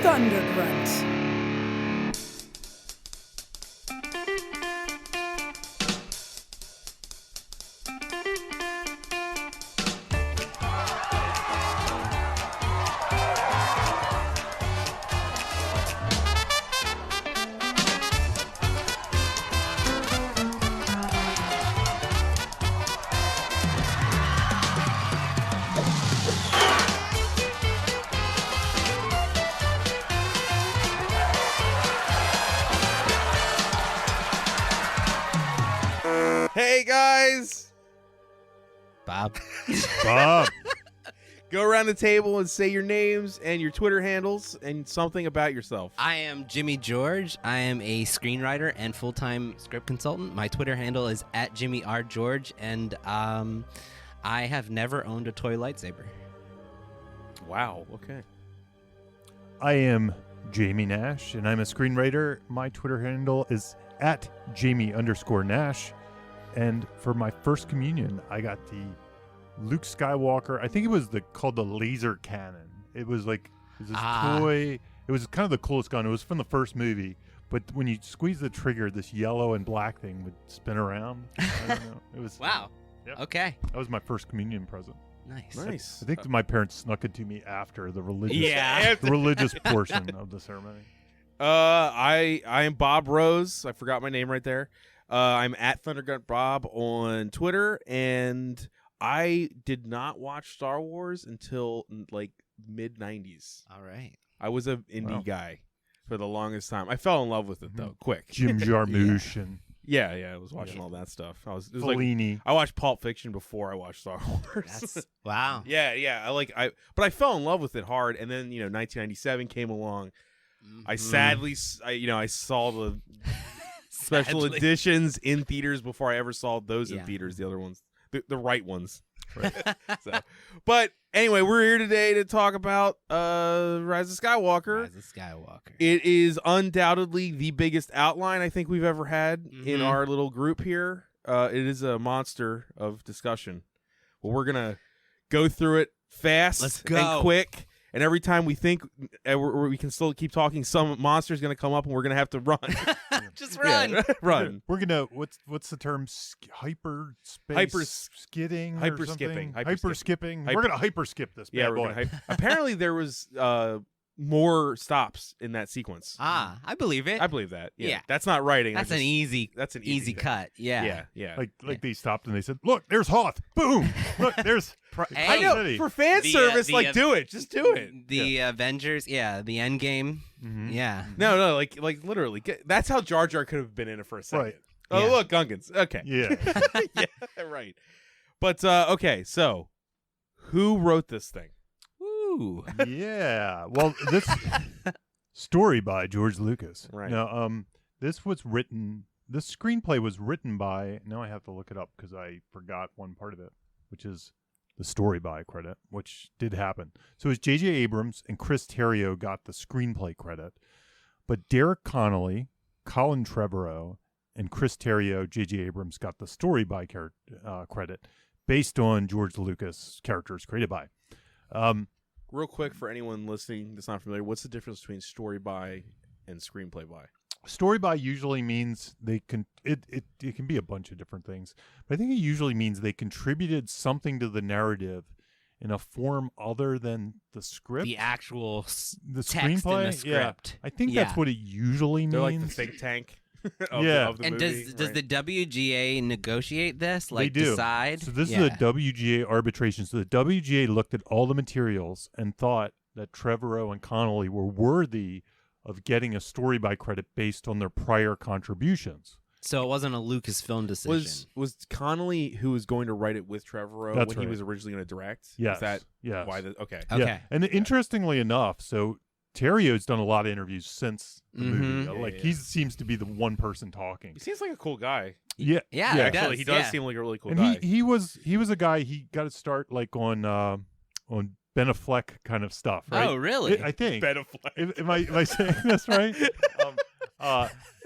Thunder Grunt. Hey guys, Bob. Bob. go around the table and say your names and your Twitter handles and something about yourself. I am Jimmy George. I am a screenwriter and full-time script consultant. My Twitter handle is @JimmyRGeorge, and I have never owned a toy lightsaber. Wow. Okay. I am Jamie Nash, and I'm a screenwriter. My Twitter handle is @Jamie_Nash. And for my first communion, I got the Luke Skywalker. I think it was called the laser cannon. It was like this toy. It was kind of the coolest gun. It was from the first movie. But when you squeeze the trigger, this yellow and black thing would spin around. I don't know. It was Wow. Yep. Okay. That was my first communion present. Nice. I think my parents snuck it to me after the religious, Yeah. the religious portion of the ceremony. I am Bob Rose. I forgot my name right there. I'm @ThunderGuntBob on Twitter, and I did not watch Star Wars until like mid '90s. All right. I was an indie guy for the longest time. I fell in love with it though, quick. Jim Jarmusch and Yeah, I was watching all that stuff. It was like Fellini. I watched Pulp Fiction before I watched Star Wars. That's wow. yeah. But I fell in love with it hard, and then 1997 came along. I sadly, I saw the special Sadly. editions in theaters before I ever saw those in Yeah. theaters. The other ones, the right ones. Right. But anyway, we're here today to talk about Rise of Skywalker. Rise of Skywalker. It is undoubtedly the biggest outline I think we've ever had in our little group here. It is a monster of discussion. Well, we're gonna go through it fast Let's go. and quick. And every time we think we can still keep talking, some monster's going to come up and we're going to have to run. Just run. Yeah, run. We're gonna what's the term? Hyper skidding. Hyper skipping. Hyper skipping. Hyper- We're gonna hyper skip this. Yeah, bad we're boy. gonna apparently there was more stops in that sequence. I believe it. I believe that. Yeah. Yeah. That's not writing. That's an easy thing. cut. Yeah. Yeah. Like they stopped and they said, "Look, there's Hoth. Boom. Look, there's." Hey, I know. City. For fan service, do it. Just do it. The Avengers, the end game. Mhm. Yeah. No, like literally. That's how Jar Jar could have been in it for a second. Right. Oh, Yeah. look, Gungans. Okay. Yeah. Yeah, right. But okay, so who wrote this thing? Woo. Yeah. Well, this story by George Lucas. Right. Now, this screenplay was written by. Now I have to look it up because I forgot one part of it, which is the story by credit, which did happen. So it was J.J. Abrams and Chris Terrio got the screenplay credit, but Derek Connolly, Colin Trevorrow, and Chris Terrio, J.J. Abrams got the story by credit based on George Lucas characters created by. Real quick for anyone listening that's not familiar, what's the difference between story by and screenplay by? Story by usually means it can be a bunch of different things, but I think it usually means they contributed something to the narrative in a form other than the script. The actual the text screenplay, in the script. Yeah, I think that's what it usually means. They're like the think tank of Yeah. the And movie. does the WGA negotiate this? They Like do. decide? So this is a WGA arbitration. So the WGA looked at all the materials and thought that Trevorrow and Connolly were worthy of getting a story by credit based on their prior contributions. So it wasn't a Lucasfilm decision. Was Connolly who was going to write it with Trevorrow That's when he right. was originally going to direct? Yes. Is that Yes. why? Okay. Okay. Yeah. And interestingly enough, so Terrio's done a lot of interviews since the movie. Mhm. Like Yeah. he seems to be the one person talking. He seems like a cool guy. Yeah. Yeah, Yeah, Actually, he does yeah. seem like a really cool And guy. he was a guy. He got to start like on Ben Affleck kind of stuff, right? Oh, really? I think. Ben Affleck. Am I saying this right?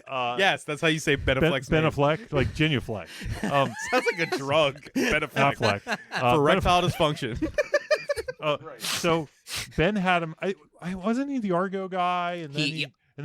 Yes, that's how you say Ben Affleck's Ben name. Affleck, like Genufleck. Sounds like a drug. Ben Affleck. Affleck. For Ben erectile dysfunction. So Ben had him. I wasn't he the Argo guy, and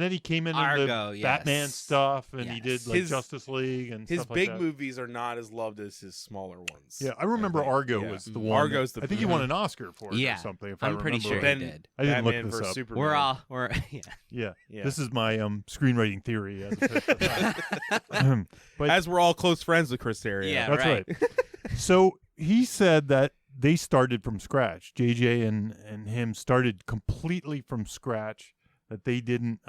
then he came in Argo, the Batman stuff, and he did like His- Justice League and His stuff like big that. movies are not as loved as his smaller ones. Yeah, I remember think. Argo Yeah. was the one. Argo's the I think he won an Oscar for it Yeah, or something. If I'm I pretty remember sure right. he Then did. I didn't look Batman this versus up. Superman. Yeah. Yeah. This is my screenwriting theory. As opposed to that. But As we're all close friends with Chris Terrio. Yeah. that's right. right. So he said that they started from scratch. JJ and him started completely from scratch. That they didn't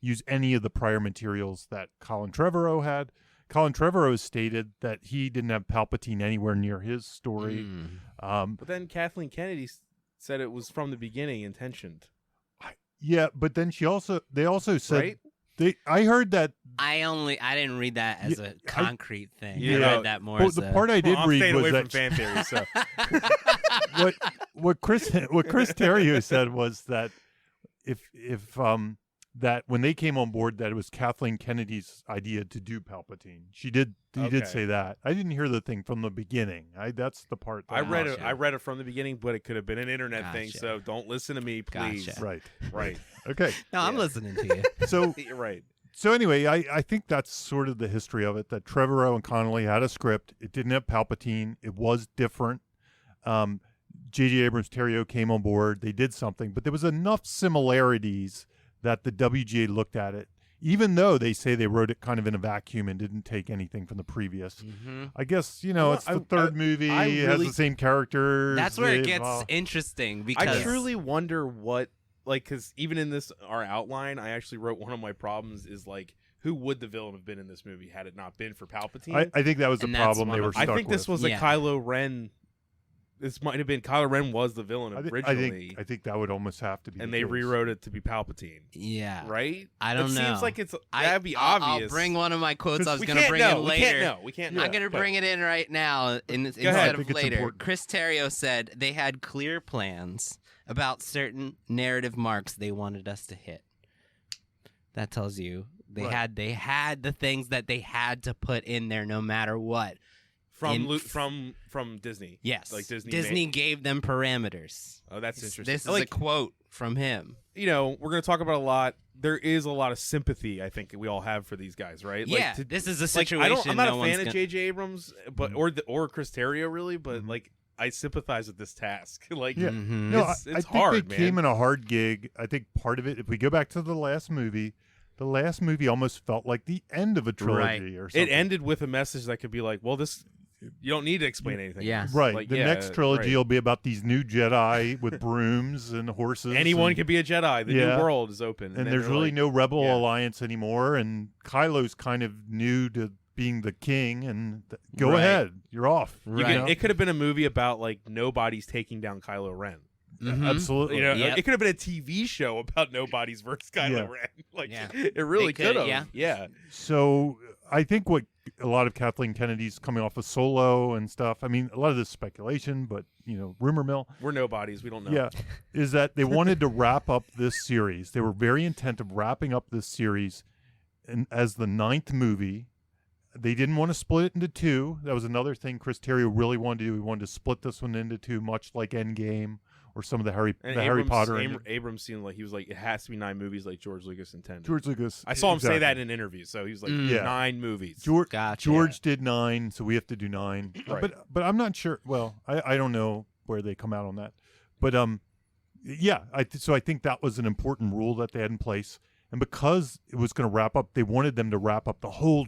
use any of the prior materials that Colin Trevorrow had. Colin Trevorrow stated that he didn't have Palpatine anywhere near his story. But then Kathleen Kennedy said it was from the beginning intentioned. Yeah, but then they also said Right? I heard that. I didn't read that as a concrete thing. Yeah. I read that more Well, as the a, part I did I'm read staying was away that from fan theories. So what Chris Terrio said was that if that when they came on board that it was Kathleen Kennedy's idea to do Palpatine. He did say that. I didn't hear the thing from the beginning. That's the part that I read it. Gotcha. I read it from the beginning, but it could have been an internet thing. Gotcha. So don't listen to me, please. Gotcha. Right. Right. Okay. No, I'm Yeah. listening to you. So You're right. So anyway, I think that's sort of the history of it, that Trevorrow and Connolly had a script. It didn't have Palpatine. It was different. J.J. Abrams Terrio came on board. They did something, but there was enough similarities that the WGA looked at it, even though they say they wrote it kind of in a vacuum and didn't take anything from the previous. I guess, Well, it's the third movie. I It has really- the same characters. That's where it They've, gets interesting because I truly wonder what, because even in our outline, I actually wrote one of my problems is who would the villain have been in this movie had it not been for Palpatine? I think that was the And that's problem one they of were the- I stuck think this with. was Yeah. a Kylo Ren. This might have been Kylo Ren was the villain originally, I think that would almost have to be and the they case. rewrote it to be Palpatine. yeah, Right? I don't it know. Seems like that'd be obvious. I'll bring one of my quotes I was We going to can't bring know. in We later. can't know. We can't know. I'm going to bring it in right now instead ahead. I think of it's later. important. Chris Terrio said they had clear plans about certain narrative marks they wanted us to hit. That tells you they Right. had the things that they had to put in there no matter what. From Disney. Yes. Like Disney made- gave them parameters. Oh, that's interesting. This is a quote from him. we're going to talk about a lot. There is a lot of sympathy I think we all have for these guys, right? Yeah, To- this is a like, situation I'm not no a fan one's of J.J. Abrams, but or Chris Terrio really, but I sympathize with this task. Yeah. Mhm. No, It's I think hard, they came man. in a hard gig. I think part of it, if we go back to the last movie almost felt like the end of a trilogy or something. It ended with a message that could be like, well, this you don't need to explain anything. Yeah. It's Right. like, the yeah, next trilogy right. will be about these new Jedi with brooms and horses. Anyone and, can be a Jedi. The Yeah. new world is open, and then there's they're really like, no Rebel yeah. Alliance anymore. And Kylo's kind of new to being the king. And go Right. ahead, you're off. You Right. could- it could have been a movie about nobody's taking down Kylo Ren. Mhm. Absolutely. Yep. It could have been a TV show about nobody's versus Kylo Yeah. Ren. Yeah. It really It could, could have. Yeah. So I think what a lot of Kathleen Kennedy's coming off of Solo and stuff. I mean, a lot of this speculation, but rumor mill. We're nobodies. We don't know. Yeah, is that they wanted to wrap up this series. They were very intent of wrapping up this series as the 9th movie. They didn't want to split it into 2. That was another thing Chris Terrio really wanted to do. He wanted to split this one into 2, much like Endgame or some of the Harry Potter. Abrams seemed like he was like, it has to be 9 movies like George Lucas intended. George Lucas. I saw him say exactly. that in an interview. So he was like, Mm. Yeah. 9 movies. Gotcha. George did 9, so we have to do 9. Right. But I'm not sure. Well, I don't know where they come out on that. But yeah. So I think that was an important rule that they had in place, and because it was going to wrap up, they wanted them to wrap up the whole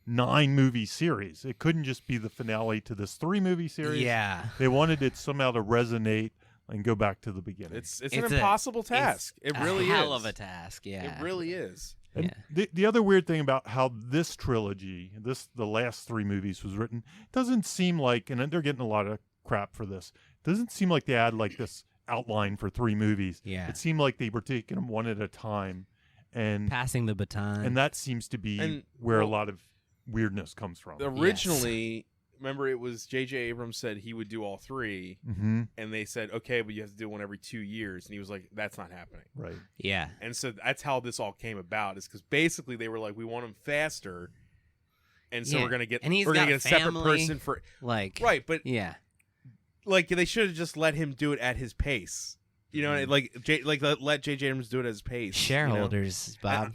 9-movie series. It couldn't just be the finale to this 3-movie series. Yeah. They wanted it somehow to resonate and go back to the beginning. It's It's an a- impossible task. It really is. a hell of a task. Yeah. It really is. And Yeah. the other weird thing about how this trilogy, the last 3 movies was written, doesn't seem like, and they're getting a lot of crap for this, doesn't seem like they had like this outline for 3 movies. Yeah. It seemed like they were taking them one at a time. And Passing the baton. and that seems to be And, where a well, lot of weirdness comes from. Originally, remember it was J.J. Abrams said he would do all 3, Mm-hmm. and they said, okay, but you have to do one every 2 years. And he was like, that's not happening. Right. yeah. And so that's how this all came about, is because basically they were like, we want him faster, and so Yeah. we're gonna get And he's we're gonna got get a separate family. person for Like. right. But Yeah. like they should have just let him do it at his pace. You know, like let J.J. Abrams do it at his pace. Shareholders, Bob.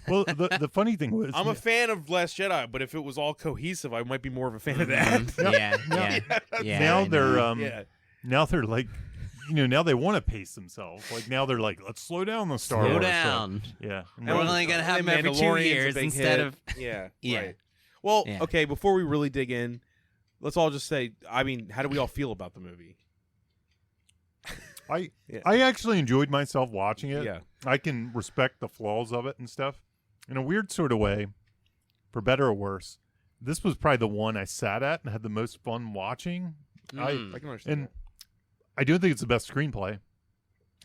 Well, the funny thing was, I'm a fan of Last Jedi, but if it was all cohesive, I might be more of a fan of that. Yeah. now they're Yeah. now they're like, now they want to pace themselves. Like now they're like, let's slow down the Star Wars. Slow down. Yeah, And we're only gonna have them every 2 Mandalorian's a years big instead hit. of Yeah. Yeah. Well, Yeah. okay. Before we really dig in, let's all just say, I mean, how do we all feel about the movie? I actually enjoyed myself watching it. Yeah. I can respect the flaws of it and stuff. In a weird sort of way, for better or worse, this was probably the one I sat at and had the most fun watching. I can understand. And I don't think it's the best screenplay.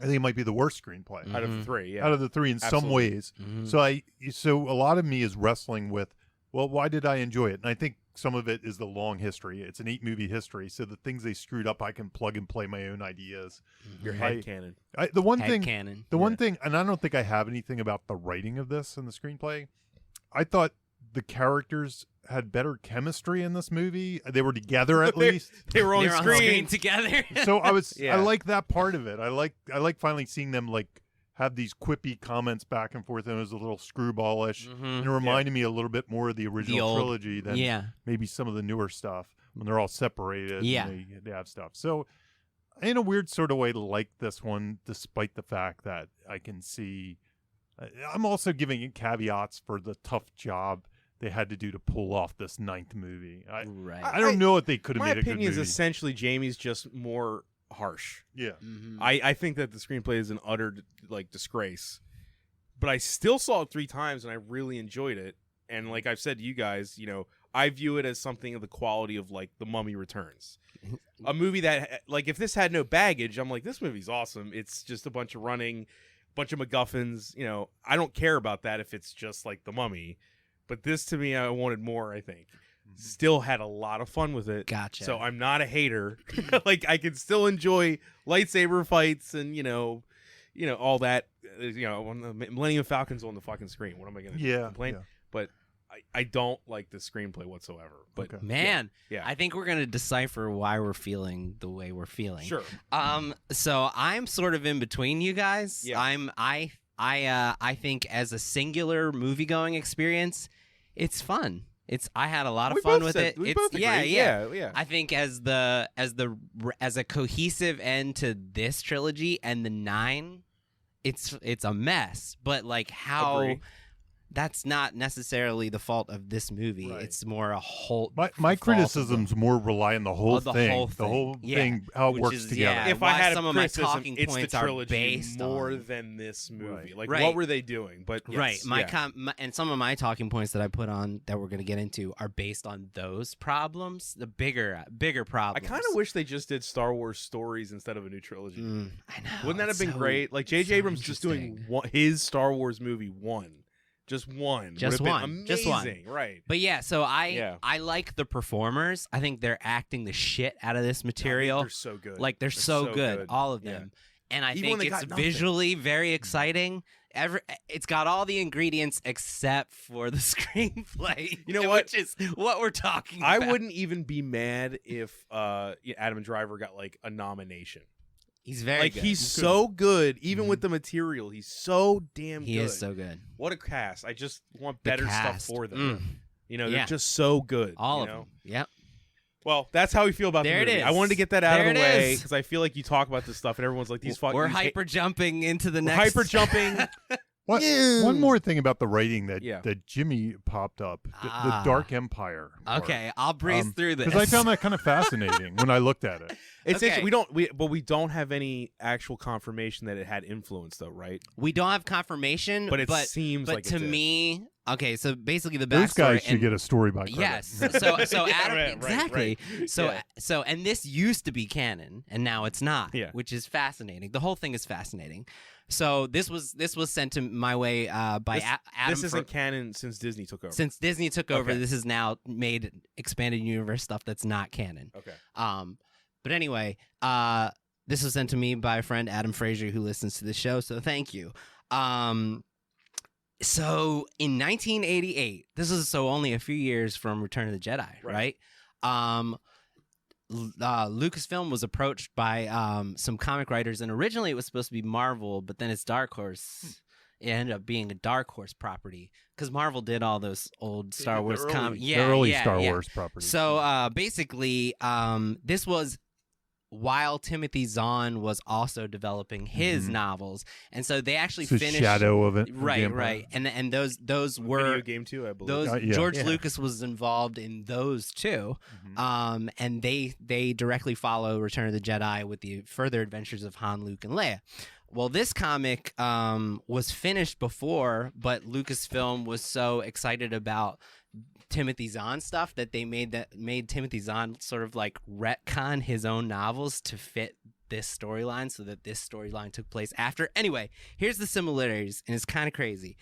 I think it might be the worst screenplay that. Out of the three, yeah. out of the three in some Absolutely. ways. Mhm. So a lot of me is wrestling with, well, why did I enjoy it? And I think some of it is the long history. It's an 8-movie history, so the things they screwed up, I can plug and play my own ideas. Your head canon. The one Head thing, canon. one thing, and I don't think I have anything about the writing of this in the screenplay. I thought the characters had better chemistry in this movie. They were together at least. They were on They're on screen. screen together. So I was, Yeah. I like that part of it. I like finally seeing them like have these quippy comments back and forth, and it was a little screwballish. And it reminded me a little bit more of the original old- trilogy than maybe some of the newer stuff when they're all separated. Yeah. And they have stuff. So in a weird sort of way, like this one, despite the fact that I can see, I'm also giving it caveats for the tough job they had to do to pull off this 9th movie. Right. I don't know if they could have My made a good opinion is movie. essentially Jamie's just more harsh. Yeah. Mhm. I think that the screenplay is an utter disgrace, but I still saw it 3 times and I really enjoyed it. And like I've said to you guys, I view it as something of the quality of like The Mummy Returns, a movie that like if this had no baggage, I'm like, this movie's awesome. It's just a bunch of running, bunch of MacGuffins. I don't care about that if it's just like The Mummy, but this to me, I wanted more. I think. Still had a lot of fun with it. Gotcha. So I'm not a hater. Like I can still enjoy lightsaber fights and all that. When the Millennium Falcon's on the fucking screen, what am I going to complain? Yeah. But I don't like the screenplay whatsoever. But Okay. Man, yeah. I think we're gonna decipher why we're feeling the way we're feeling. Sure. So I'm sort of in between you guys. Yeah. I think as a singular movie going experience, it's fun. I had a lot of We fun both with said- it. we It's both agree. Yeah. I think as a cohesive end to this trilogy and the 9, it's a mess. But like how Agree. that's not necessarily the fault of this movie. Right. It's more a whole. My fault of criticisms more rely on the whole Oh, the thing. whole The whole thing. Yeah. thing, how it Which works is- together. yeah. If why I had some a of my criticism, talking it's points the are trilogy based more on- than this movie. Right. Like, Right. what were they doing? But yes, Right. yeah. And some of my talking points that I put on that we're going to get into are based on those problems, the bigger I problems. kind of wish they just did Star Wars stories instead of a new trilogy. I know. Wouldn't that have it's been so- great? Like J.J. so Abrams just doing his Star Wars movie just one. Just would have one. been Just one. amazing. Right. But yeah, so Yeah. I like the performers. I think they're acting the shit out of this material. They're so good. Like they're so good, all of Yeah. them. And I Even when think they it's got nothing. visually very exciting. It's got all the ingredients except for the screenplay. You know what? Which is what we're talking I about. wouldn't even be mad if Adam Driver got like a nomination. He's very Like good. he's so good, even with the material. He's so damn He good. is so good. What a cast! I just want The better stuff cast. for them. They're Yeah. just so good. All you of know? them. Yep. Well, that's how we feel about There the it movie. I is. wanted to get that out There of the it way is. because I feel like you talk about this stuff and everyone's like, "These fucking." We're hyper jumping into the next. Hyper jumping. One more thing about the writing that Yeah. that Jimmy popped up, the Ah. Dark Empire. Okay, I'll breeze through this because I found that kind of fascinating when I looked at it. It's Okay. interesting. We don't have any actual confirmation that it had influence, though, right? we don't have confirmation, But it seems but like it to did. me, okay. So basically, the Those backstory. guys should and- get a story by credit. Yes. So Yeah, Adam right, exactly. right. So Yeah. so and this used to be canon and now it's not. Yeah. Which is fascinating. The whole thing is fascinating. So this was sent to my way by Adam. This isn't canon since Disney took over. Since Disney took over, Okay. this is now made expanded universe stuff that's not canon. Okay. But anyway, this was sent to me by a friend, Adam Frazier, who listens to the show. So thank you. So in 1988, this is so only a few years from Return of the Jedi, right? Lucasfilm was approached by some comic writers, and originally it was supposed to be Marvel, but then it's Dark Horse. It ended up being a Dark Horse property because Marvel did all those old Star Wars comics. The early Star Wars properties. So basically, this was while Timothy Zahn was also developing his novels, and so they actually finished Shadow of it, right, and those were video game too, I believe. those George Lucas was involved in those too, and they directly follow Return of the Jedi with the further adventures of Han, Luke, and Leia. Well, this comic was finished before, but Lucasfilm was so excited about Timothy Zahn stuff that they made Timothy Zahn sort of like retcon his own novels to fit this storyline, so that this storyline took place after. Anyway, here's the similarities, and it's kind of crazy.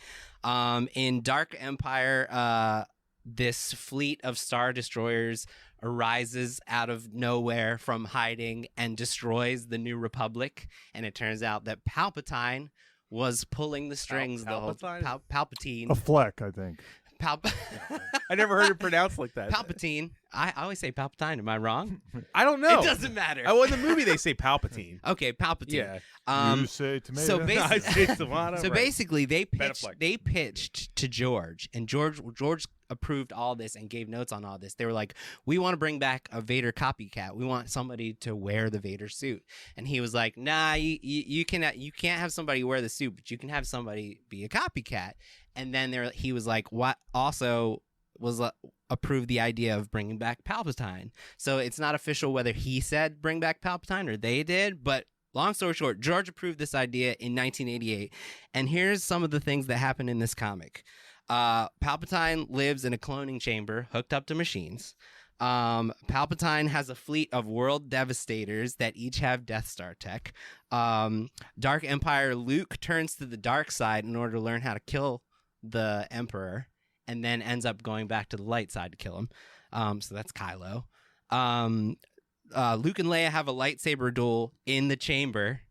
In Dark Empire, this fleet of Star Destroyers arises out of nowhere from hiding and destroys the New Republic, and it turns out that Palpatine was pulling the strings. Palpatine. A Fleck, I think. I never heard it pronounced like that. Palpatine. I always say Palpatine. Am I wrong? I don't know. It doesn't matter. Oh, in the movie they say Palpatine. Okay, Palpatine. Yeah. You say tomato. So I say tomato. So right. basically, they pitched to George, and George approved all this and gave notes on all this. They were like, "We want to bring back a Vader copycat. We want somebody to wear the Vader suit." And he was like, "Nah, you can't have somebody wear the suit, but you can have somebody be a copycat." And then he was like, "What also was approved the idea of bringing back Palpatine." So it's not official whether he said bring back Palpatine or they did, but long story short, George approved this idea in 1988. And here's some of the things that happen in this comic. Palpatine lives in a cloning chamber hooked up to machines. Palpatine has a fleet of world devastators that each have Death Star tech. Dark Empire Luke turns to the dark side in order to learn how to kill the Emperor, and then ends up going back to the light side to kill him. So that's Kylo. Luke and Leia have a lightsaber duel in the chamber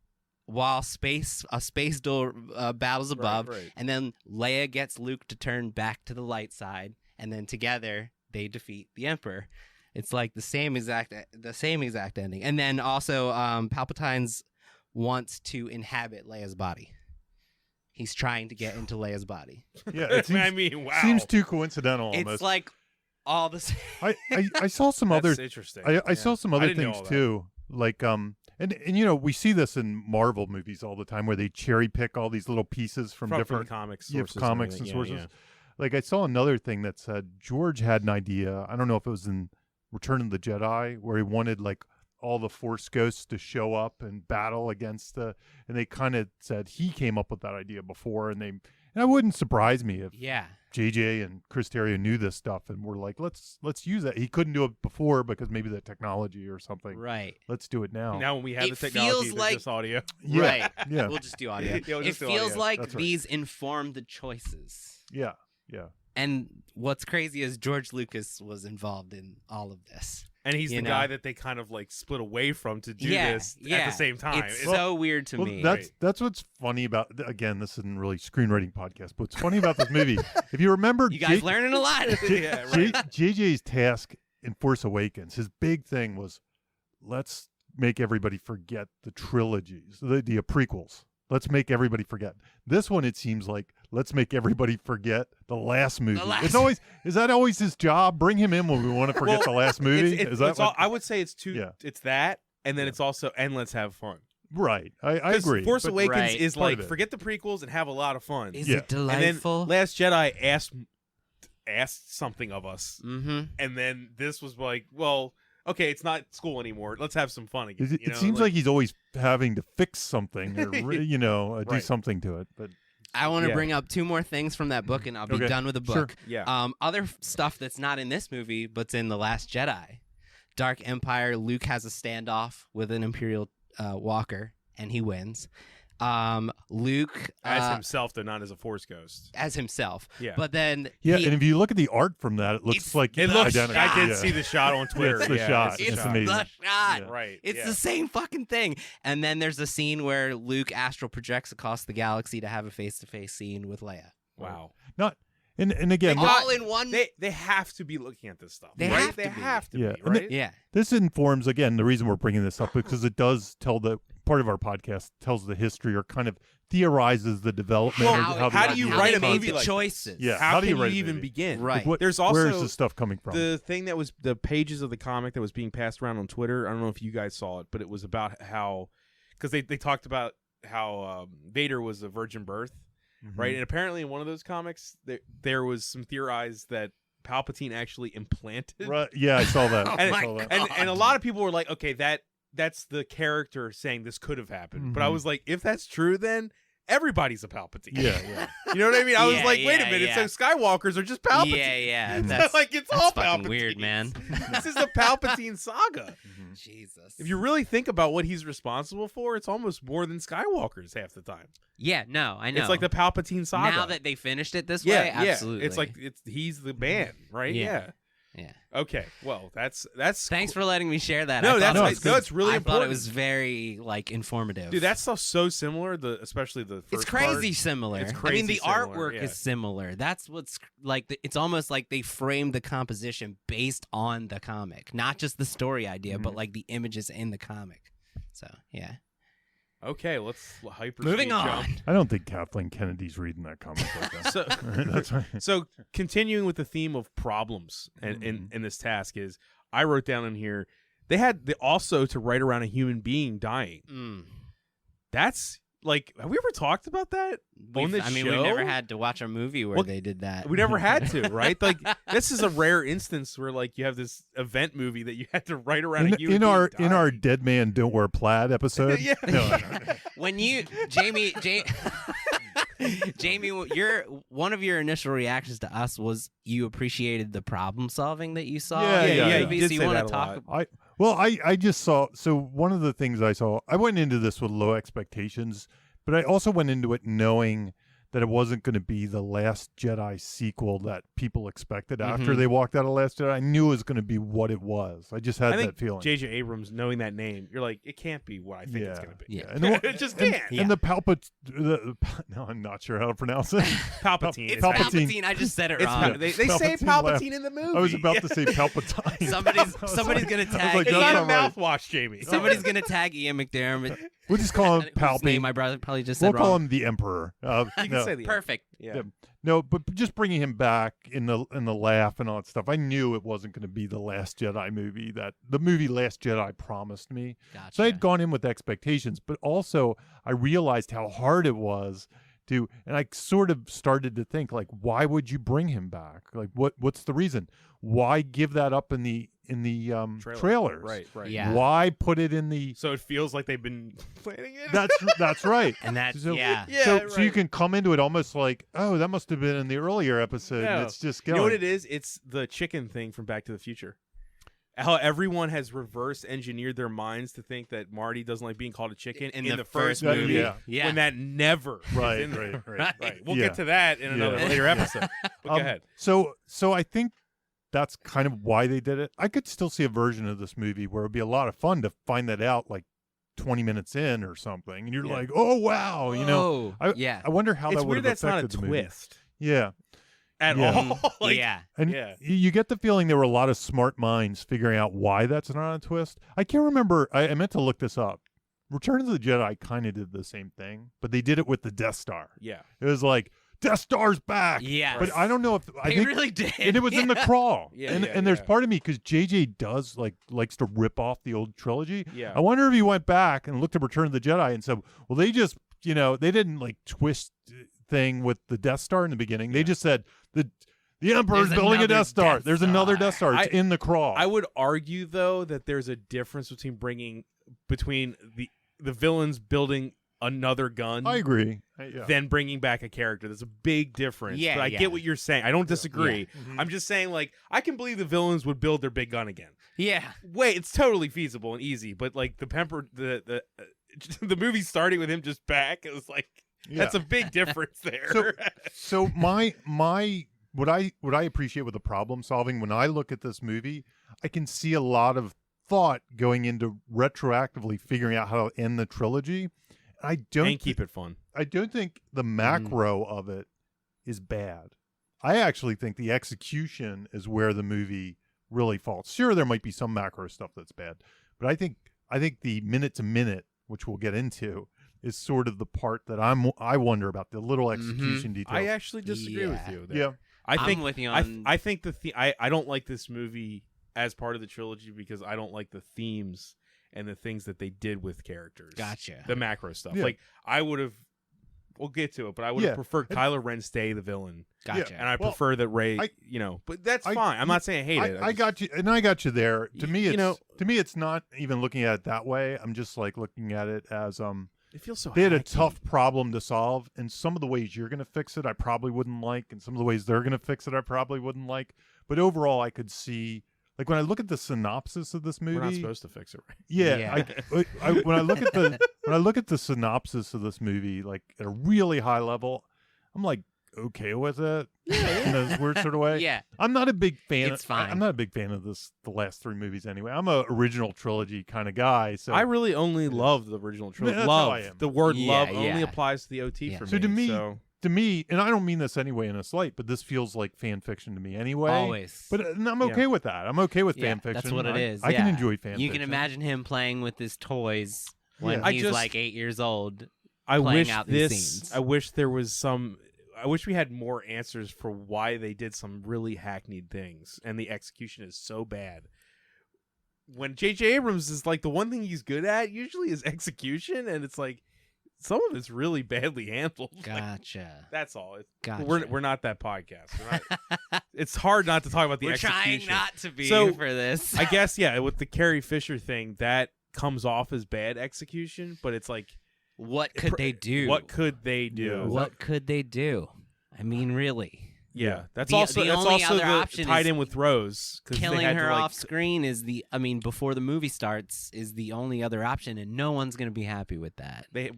while a space duel battles above. Right. And then Leia gets Luke to turn back to the light side, and then together they defeat the Emperor. It's like the same exact ending. And then also Palpatine's wants to inhabit Leia's body. He's trying to get into Leia's body. Yeah, it seems, I mean, wow. Seems too coincidental. Almost. It's like all the same. I saw some other. That's interesting. I saw some other things that. too, like and you know, we see this in Marvel movies all the time where they cherry pick all these little pieces from different comics, comics and sources. Yeah. Like I saw another thing that said George had an idea. I don't know if it was in Return of the Jedi where he wanted like all the Force ghosts to show up and battle against and they kind of said he came up with that idea before, and it wouldn't surprise me if JJ and Chris Terrio knew this stuff and were like, let's use that. He couldn't do it before because maybe the technology or something. Right. Let's do it now. Now when we have the technology, feels like just audio. Yeah. Right. Yeah. We'll just do audio. It feels like That's right. these inform the choices. Yeah. Yeah. And what's crazy is George Lucas was involved in all of this. And he's the know? guy that they kind of like split away from to do this at the same time. It's so weird to me. That's what's funny about, again, this isn't really a screenwriting podcast, but what's funny about this movie, if you remember, you guys learning a lot. Yeah, right. JJ's task in Force Awakens, his big thing was, let's make everybody forget the trilogies, the prequels. Let's make everybody forget. This one, it seems like, let's make everybody forget the last movie. Is that always his job? Bring him in when we want to forget the last movie? I would say it's it's that, and then it's also, and let's have fun. Right. I agree. Force Awakens is Part like, of it. forget the prequels and have a lot of fun. Is it delightful? And then Last Jedi asked something of us. Mm-hmm. And then this was like, well, okay, it's not school anymore. Let's have some fun again. It seems like he's always having to fix something or, do Right. something to it. But I want to bring up two more things from that book, and I'll be done with the book. Sure. Yeah. Other stuff that's not in this movie, but's in The Last Jedi. Dark Empire, Luke has a standoff with an Imperial walker, and he wins. Luke as himself, though, not as a Force ghost. As himself. Yeah. But then and if you look at the art from that, it looks like It looks. identical. I did see the shot on Twitter. It's the shot. It's amazing. the shot. Yeah. Right. It's the same fucking thing. And then there's a scene where Luke astral projects across the galaxy to have a face-to-face scene with Leia. Wow. And again, Like, all in one. They have to be looking at this stuff. They right? have to they be. have to Yeah. be, And right? Yeah. this informs, again, the reason we're bringing this up because it does tell the part of our podcast tells the history or kind of theorizes the development. Well, or how do you write a made movie the like this? choices? Yeah. How do can you write a even movie? begin? Right. There's also where is this stuff coming from? the thing that was the pages of the comic that was being passed around on Twitter. I don't know if you guys saw it, but it was about how because they talked about how Vader was a virgin birth, right? And apparently in one of those comics there was some theorized that Palpatine actually implanted. Right. Yeah, I saw that. Oh And, my saw that. God. and a lot of people were like, okay, that's the character saying this could have happened. But I Mhm. was like, if that's true, then everybody's a Palpatine. Yeah, yeah. You know what I mean? I was Yeah, like, wait a yeah, minute, yeah. so Skywalkers are just Palpatine. Yeah. Mhm. That's like it's that's all fucking Palpatine. weird, man. This is the Palpatine saga. Jesus. If you really think about what he's responsible for, it's almost more than Skywalker's half the time. Yeah, no, I know. It's like the Palpatine saga. now that they finished it this yeah, way, absolutely. It's like he's the man, right? Yeah. Okay. Well, that's Thanks for letting me share that. No, I that's thought no, it it's, was- no, it's really I important. thought it was very like informative. Dude, that stuff's so similar. Especially the first it's crazy part. similar. It's I mean, crazy the similar, artwork yeah. is similar. That's what's like. It's almost like they framed the composition based on the comic, not just the story idea, but like the images in the comic. So yeah. Okay, let's hyper Moving speed on. jump. I don't think Kathleen Kennedy's reading that comic like that. So, That's right. so continuing with the theme of problems and in this task is I wrote down in here they had also to write around a human being dying. That's like, have we ever talked about that on this I mean, show? we never had to watch a movie where Well, they did that. We never had to, right? Like this is a rare instance where like you have this event movie that you had to write around a human in being our dying. Dead Man Don't Wear Plaid episode. Yeah. No. When you, Jamie, Jamie, one of your initial reactions to us was you appreciated the problem solving that you saw. Yeah, in the yeah, movie. you did So you say want that to a talk? lot. I just saw. So one of the things I saw, I went into this with low expectations, but I also went into it knowing that it wasn't going to be the Last Jedi sequel that people expected after they walked out of Last Jedi. I knew it was going to be what it was. I just had I think that feeling. J.J. Abrams, knowing that name, you're like, it can't be what I think it's going to be. Yeah. And the- It just and- can't. And the no, I'm not sure how to pronounce it. Palpatine. It's Palpatine. Palpatine. I just said it It's wrong. they say Palpatine Palpatine left. in the movie. I was about to say Palpatine. Somebody's gonna tag. like, It's that's not a not right. mouthwash, Jamie. Somebody's gonna tag Ian McDermott. We'll just call him whose Palpatine. name my brother probably just We'll said call wrong. him the Emperor. You can no. say the Perfect. Yeah. No, but just bringing him back in the laugh and all that stuff. I knew it wasn't going to be the Last Jedi movie that the movie Last Jedi promised me. Gotcha. So I had gone in with expectations, but also I realized how hard it was to, and I sort of started to think like, why would you bring him back? Like, what's the reason? Why give that up in the trailers? Right. Yeah. Why put it in the? So it feels like they've been planning it. That's right. And that's So- yeah. Yeah, so right. you can come into it almost like, oh, that must have been in the earlier episode. No. And it's just You going. know what it is? It's the chicken thing from Back to the Future. How everyone has reverse engineered their minds to think that Marty doesn't like being called a chicken in the first That- movie. yeah. Yeah. When that never is Right, in there. right. We'll Yeah. get to that in another Yeah. later episode. But go ahead. So I think that's kind of why they did it. I could still see a version of this movie where it'd be a lot of fun to find that out like 20 minutes in or something, and you're Yeah. like, oh wow, you know. Oh, yeah. I wonder how It's that would weird have that's not a affected the movie. twist Yeah, at Yeah. all. Like, yeah. and Yeah. you get the feeling there were a lot of smart minds figuring out why that's not a twist. I can't remember. I meant to look this up. Return of the Jedi kind of did the same thing, but they did it with the Death Star. Yeah. It was like Death Star's back. Yeah. But I don't know if I They think really did. and it was in the crawl. Yeah, and yeah, and there's yeah. part of me because JJ does likes to rip off the old trilogy. Yeah. I wonder if he went back and looked at Return of the Jedi and said, well, they just they didn't like twist thing with the Death Star in the beginning. They just said the Emperor's There's building a another Death Star. Death There's another Star. Death Star. It's in the crawl. I would argue though that there's a difference between the villains building another gun I agree. than bringing back a character. There's a big difference. Yeah, but I yeah. get what you're saying. I don't disagree. Mhm. I'm just saying like I can believe the villains would build their big gun again. Yeah. Wait, it's totally feasible and easy, but like the the movie starting with him just back, it was like that's a big difference there. So my what I appreciate with the problem solving when I look at this movie, I can see a lot of thought going into retroactively figuring out how to end the trilogy. I don't and keep it fun. I don't think the macro of it is bad. I actually think the execution is where the movie really falls. Sure, there might be some macro stuff that's bad, but I think the minute to minute, which we'll get into, is sort of the part that I wonder about, the little execution details. I actually disagree with you there. Yeah. I'm with you on. I think I don't like this movie as part of the trilogy because I don't like the themes and the things that they did with characters. Gotcha. The macro stuff. Yeah. Like I would have. We'll get to it, but I would have preferred Kylo Ren stay the villain. Gotcha. And I prefer that Rey. But that's fine. I'm not saying I hate it. I got you, and I got you there. To me, you it's not even looking at it that way. I'm just like looking at it as It feels so. they had a hacky. tough problem to solve, and some of the ways you're going to fix it, I probably wouldn't like, and some of the ways they're going to fix it, I probably wouldn't like. But overall, I could see, like when I look at the synopsis of this movie, We're not supposed to fix it, right? yeah. When I look at the synopsis of this movie, like at a really high level, I'm like okay with it in a weird sort of way. Yeah. I'm not a big fan. It's fine. I'm not a big fan of the last three movies anyway. I'm a original trilogy kind of guy. So I really only love the original trilogy. That's how I Love. am. The word Yeah, love yeah. only applies to the OT Yeah. for So me. to me, and I don't mean this anyway in a slight, but this feels like fan fiction to me anyway. Always. But and I'm okay with that. I'm okay with fan fiction. That's what it is. I can yeah. enjoy fan You fiction. can imagine him playing with his toys when Yeah. he's like 8 years old. I playing wish out these this. scenes. I wish there was some. I wish we had more answers for why they did some really hackneyed things, and the execution is so bad. When J.J. Abrams is like the one thing he's good at, usually is execution, and it's like some of it's really badly handled. Like, Gotcha. that's all. Gotcha. We're not that podcast. It's hard not to talk about the We're execution. trying not to be So, for this. I guess with the Carrie Fisher thing, that comes off as bad execution, but it's like. What could they do? What could they do? Yeah. What could they do? I mean, really. Yeah, that's The also only other option tied is in with Rose. 'Cause they Killing had her to, like, off screen is before the movie starts is the only other option, and no one's gonna be happy with that. They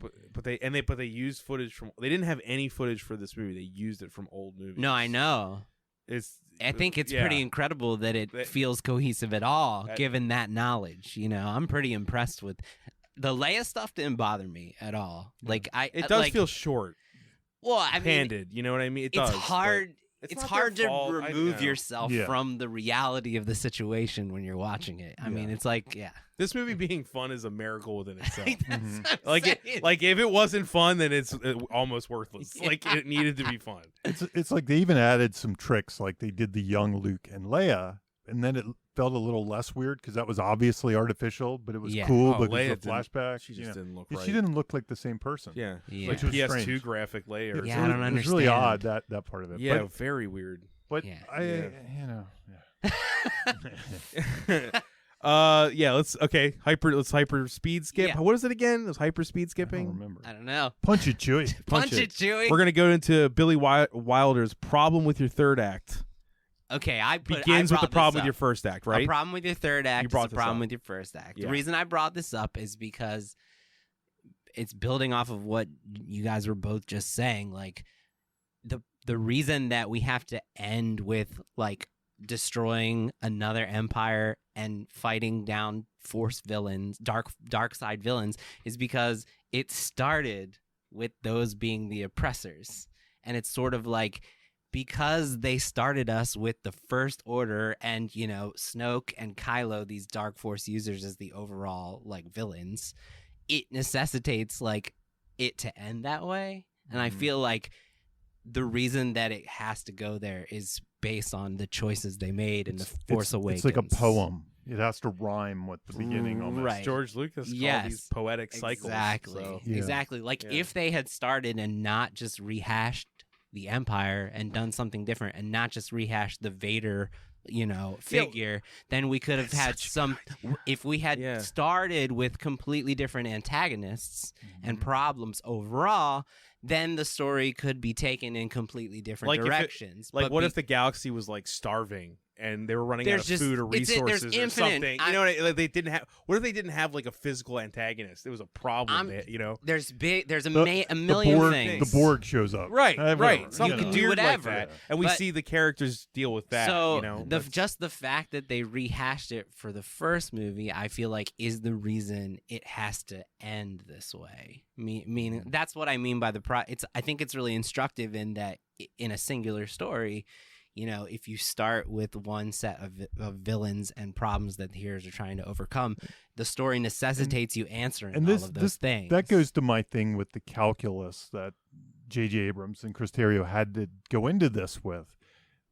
used footage from. They didn't have any footage for this movie. They used it from old movies. No, I know. I think it's pretty incredible that it feels cohesive at all, given that knowledge. I'm pretty impressed with the Leia stuff. Didn't bother me at all. Like It does feel short. Well, I mean, handed. You know what I mean? It does. It's hard. It's It's not hard their to fault. I remove know. yourself from the reality of the situation when you're watching it. I mean, it's like, This movie being fun is a miracle within itself. That's what I'm saying. Like if it wasn't fun, then it's almost worthless. Yeah. Like it needed to be fun. It's like they even added some tricks, like they did the young Luke and Leia, and then it felt a little less weird because that was obviously artificial, but it was cool because Leia of the flashback. She just didn't look Yeah, right. she didn't look like the same person. Yeah. Yeah. Like Which was PS2 strange. graphic layer. Yeah, I don't It was really understand. odd that part of it. Yeah, very weird. But Yeah. Let's hyper speed skip. Yeah. What is it again? It was hyper speed I don't skipping. remember. I don't know. Punch it, Chewie. Punch it, Chewie. We're gonna go into Billy Wilder's problem with your third act. Okay, I Begins with the brought problem this with up. your first act, right? A problem with your third act You is brought a this problem up. with your first act. Yeah. The reason I brought this up is because it's building off of what you guys were both just saying. Like the reason that we have to end with like destroying another empire and fighting down Force villains, dark side villains, is because it started with those being the oppressors, and it's sort of like, because they started us with the First Order and, Snoke and Kylo, these Dark Force users, as the overall, like, villains, it necessitates, like, it to end that way. And I feel like the reason that it has to go there is based on the choices they made in The Force Awakens. It's like a poem. It has to rhyme with the beginning almost. Right. George Lucas called these poetic cycles. Exactly. So. Yeah. Exactly. Like, if they had started and not just rehashed the Empire and done something different and not just rehash the Vader, figure, then we could have had some. If we had started with completely different antagonists and problems overall, then the story could be taken in completely different directions. What if the galaxy was like starving and they were running There's out of just- food or it's it, there's resources or infinite- something. You know, like they didn't have. What if they didn't have like a physical antagonist? It was a problem. You know, There's a The million Borg, things. The Borg shows up. right, Whatever. right. Something can do weird whatever. like that, and we But- see the characters deal with that. So you know, just the fact that they rehashed it for the first movie, I feel like is the reason it has to end this way. Meaning that's what I mean by I think it's really instructive in that in a singular story, you know, if you start with one set of villains and problems that the heroes are trying to overcome, the story necessitates you answering all of those things. That goes to my thing with the calculus that J.J. Abrams and Chris Terrio had to go into this with.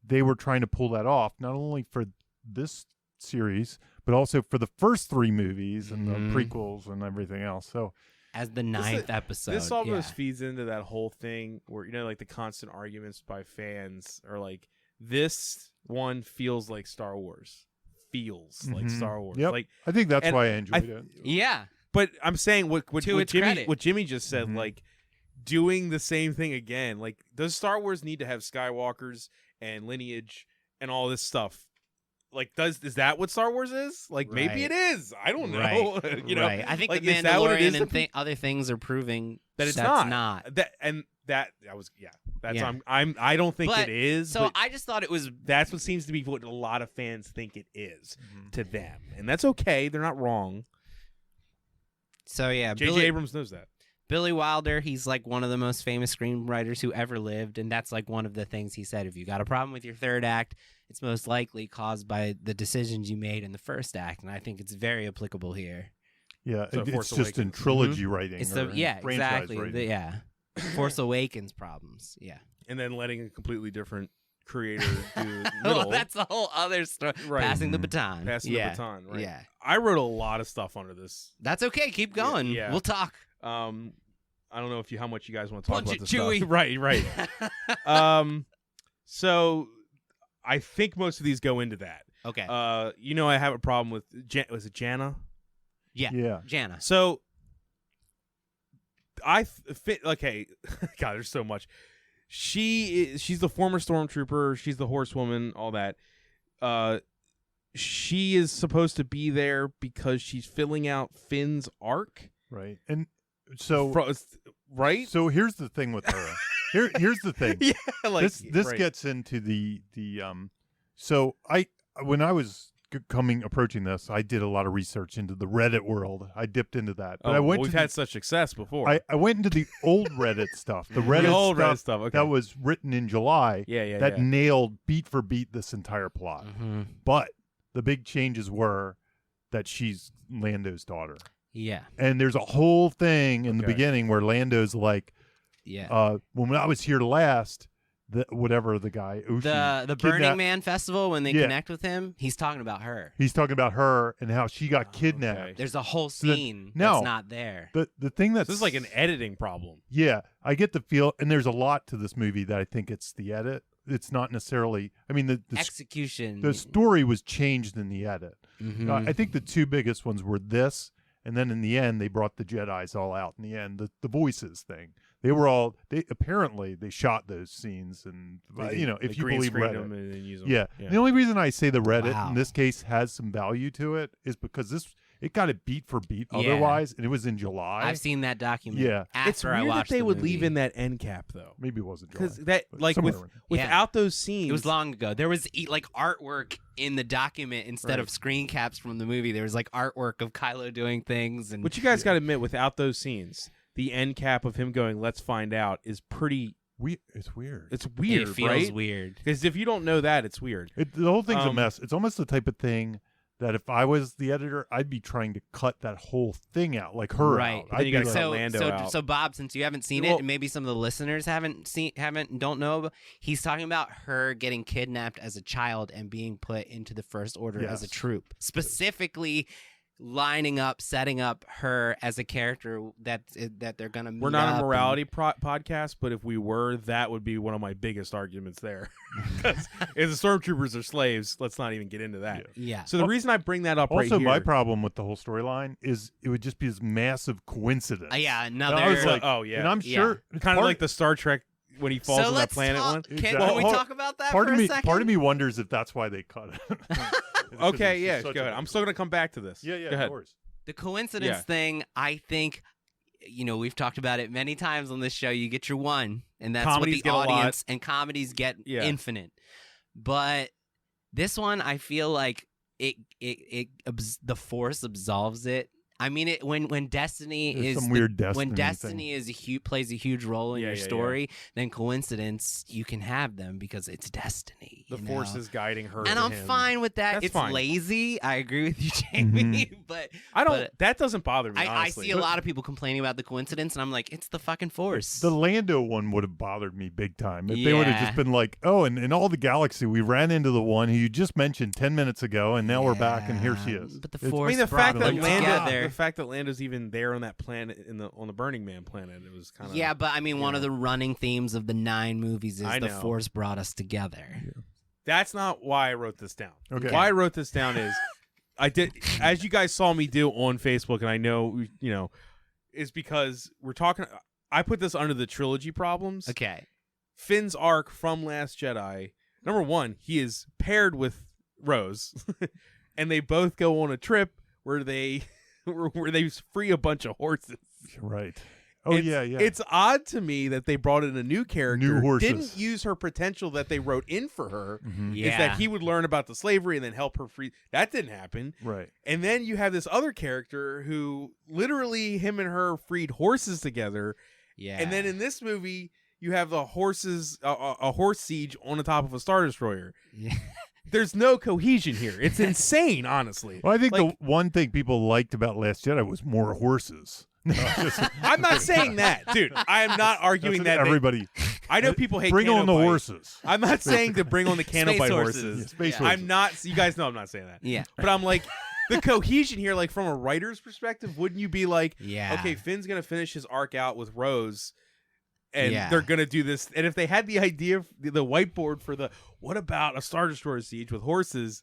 They were trying to pull that off, not only for this series, but also for the first 3 movies and the prequels and everything else. So, as the 9th episode. This almost feeds into that whole thing where, you know, like the constant arguments by fans are like, this one feels like Star Wars. Feels like Star Wars. Yep. Like, I think that's and why I enjoyed it. Yeah. but I'm saying what To its credit. Jimmy just said, like, doing the same thing again. Like, does Star Wars need to have Skywalkers and lineage and all this stuff? Like, is that what Star Wars is? Like, maybe Right. it is. I don't know. Right. You know, Right. I think like, the is that what it Mandalorian is? and other things are proving that it's that's not. That was That's Yeah. I don't think But- it is. So but I just thought it was that's what seems to be what a lot of fans think it is to them, and that's okay. They're not wrong. so yeah. J.J. Abrams knows that. Billy Wilder, he's like one of the most famous screenwriters who ever lived, and that's like one of the things he said. If you got a problem with your third act, it's most likely caused by the decisions you made in the first act, and I think it's very applicable here. Yeah, So it's Force just in Awakens. trilogy writing. It's or the franchise exactly writing. Force Awakens problems. Yeah, And then letting a completely different creator do well, middle, that's a whole other story. Right. Passing the baton. passing yeah. the baton. Right. Yeah, I wrote a lot of stuff under this. that's okay. Keep going. Yeah. We'll talk. I don't know how much you guys want to talk Punch about it, this Chewie. stuff. Right. So I think most of these go into that. Okay. I have a problem with was it Jana? Yeah. Jana. So I fit. Okay, God, there's so much. She's the former stormtrooper. She's the horsewoman. All that. She is supposed to be there because she's filling out Finn's arc. Right. And so right. So here's the thing with her. Here's the thing. Yeah, like this right. gets into the so when I was approaching this, I did a lot of research into the Reddit world. I dipped into that. But we've had such success before. I went into the old Reddit stuff. The Reddit old stuff, Reddit stuff. Okay. that was written in July. Yeah. That nailed beat for beat this entire plot. Mm-hmm. But the big changes were that she's Lando's daughter. Yeah. And there's a whole thing in the Okay. beginning where Lando's like, Yeah. when I was here last, whatever the guy, Oshi, The Burning Man festival, when they Yeah. connect with him, he's talking about her. he's talking about her and how she got kidnapped. okay. There's a whole So then- scene no. that's not there. The thing that's This is like an editing problem. yeah, I get the feel, and there's a lot to this movie that I think it's the edit. It's not necessarily. I mean, the Execution. story was changed in the edit. Mhm. I think the two biggest ones were this, and then in the end they brought the Jedis all out. In the end, the voices thing. They were all. They apparently shot those scenes, and They if you green believe screened Reddit. them and then use them. Yeah. The only reason I say the Reddit Wow. in this case has some value to it is because it got it beat for beat Yeah. otherwise, and it was in July. I've seen that document. Yeah. After It's I weird that watched they the would movie. leave in that end cap though, Maybe it wasn't July. because that but like somewhere around. without those scenes, It was long ago. There was like artwork in the document instead of Right. screen caps from the movie. There was like artwork of Kylo doing things, and But you guys got to admit, without those scenes, the end cap of him going, "Let's find out," is pretty. It's weird. It's weird, it feels right? weird. Because if you don't know that, it's weird. The whole thing's a Um, mess. It's almost the type of thing that if I was the editor, I'd be trying to cut that whole thing out, like her Right. out. But then you I'd be gotta like, cut Lando out. So Bob, since you haven't seen it, Well- and maybe some of the listeners don't know, he's talking about her getting kidnapped as a child and being put into the First Order as a Yes. troop, specifically setting up her as a character that they're gonna meet We're not up a morality podcast, but if we were, that would be one of my biggest arguments there. Because if the stormtroopers are slaves, let's not even get into that. Yeah. So the reason I bring that up right also, here, my problem with the whole storyline is it would just be this massive coincidence. Yeah, And another. I was like, oh yeah, and I'm Yeah. sure kind of like the Star Trek when he falls on that planet one. Can we talk about that part for of a me, second? Part of me wonders if that's why they cut it. Okay, yeah, go ahead. I'm still gonna come back to this. Yeah, go ahead. of course. The coincidence thing, I think, we've talked about it many times on this show. You get your one, and that's Comedies what get the a lot. audience and comedies get infinite. But this one, I feel like the Force absolves it. I mean, when Destiny There's is some weird Destiny when Destiny thing. plays a huge role in your story, then coincidence you can have them because it's Destiny. The Force is guiding her, and I'm him. fine with that. That's it's fine. lazy. I agree with you, Jamie. But I don't. but that doesn't bother me. I Honestly, see a lot of people complaining about the coincidence, and I'm like, it's the fucking Force. The Lando one would have bothered me big time if they would have just been like, "Oh, and in all the galaxy, we ran into the one who you just mentioned 10 minutes ago, and now we're back, and here she is." But the It's- Force. I mean, the brought fact that them Lando, together. the fact that Lando's even there on that planet on the Burning Man planet, it was kind of Yeah, but I mean, one of the running themes of the 9 movies is I the know. Force brought us together. That's not why I wrote this down. Okay. Why I wrote this down is I did, as you guys saw me do on Facebook, and I know is because we're talking. I put this under the trilogy problems. Okay. Finn's arc from Last Jedi. Number one, he is paired with Rose, and they both go on a trip where they free a bunch of horses. Right. Oh, yeah. It's odd to me that they brought in a new character. New horses. Didn't use her potential that they wrote in for her. Mhm. Is that he would learn about the slavery and then help her free. That didn't happen. Right. And then you have this other character who literally him and her freed horses together. Yeah. And then in this movie, you have the horses, a horse siege on the top of a Star Destroyer. Yeah. There's no cohesion here. It's insane, honestly. Well, I think Like, the one thing people liked about Last Jedi was more horses. No, I'm not saying that, dude. I am not arguing that. Everybody. I know people hate Bring on the Canobite. horses. I'm not saying to bring on the Canobite horses. Yeah, space Yeah. horses. I'm not. You guys know I'm not saying that. Yeah. But I'm like, the cohesion here, like from a writer's perspective, wouldn't you be like, Yeah. okay, Finn's gonna finish his arc out with Rose, and Yeah. they're gonna do this. And if they had the idea, the whiteboard for the what about a Star Destroyer siege with horses?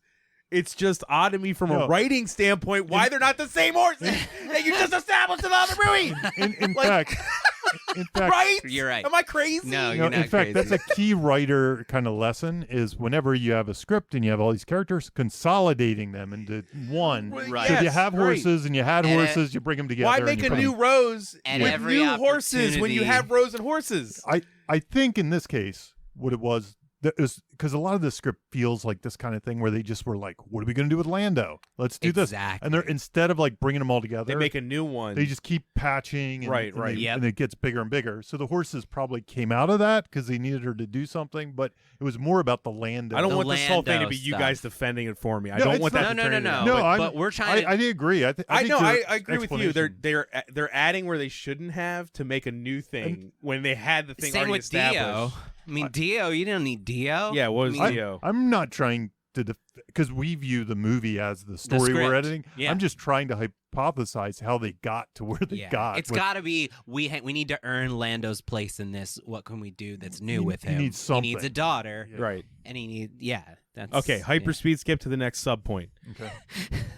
It's just odd to me from a writing standpoint why they're not the same horses that you just established in the other movie. In Like- fact, Right? You're right. Am I crazy? No, you you're know, not in fact, crazy. that's a key writer kind of lesson is whenever you have a script and you have all these characters, consolidating them into one. Well, Right. So if you yes, have right. horses and you had And, horses, you bring them together. Why and make you a put new them- Rose At with every new horses when you opportunity. have Rose and horses? I think in this case, what it was, because a lot of the script feels like this kind of thing where they just were like, what are we going to do with Lando? Let's do this. Exactly. And they're instead of like bringing them all together, They make a new one. they just keep patching. And, Right, and right. they- Yep. And it gets bigger and bigger. So the horses probably came out of that because they needed her to do something, but it was more about the Lando. I don't The want this whole thing to Lando be you stuff. guys defending it for me. I No, don't it's want not- that to No, turn no, into no, that. no. No, but we're trying to. I agree. I I know. think I agree with you. explanation- They're adding where they shouldn't have to make a new thing when they had the thing Same already with Dio. established. I mean, Dio, you didn't need Dio. Yeah, what was I mean, Dio? I'm not trying to because we view the movie as the story we're script. editing. Yeah. I'm just trying to hypothesize how they got to where they got. It's with- got to be we need to earn Lando's place in this. What can we do that's new He- with he him? needs He needs something. a daughter, Yeah. Right. and he needs That's Okay. Hyperspeed. Skip to the next sub point. Okay.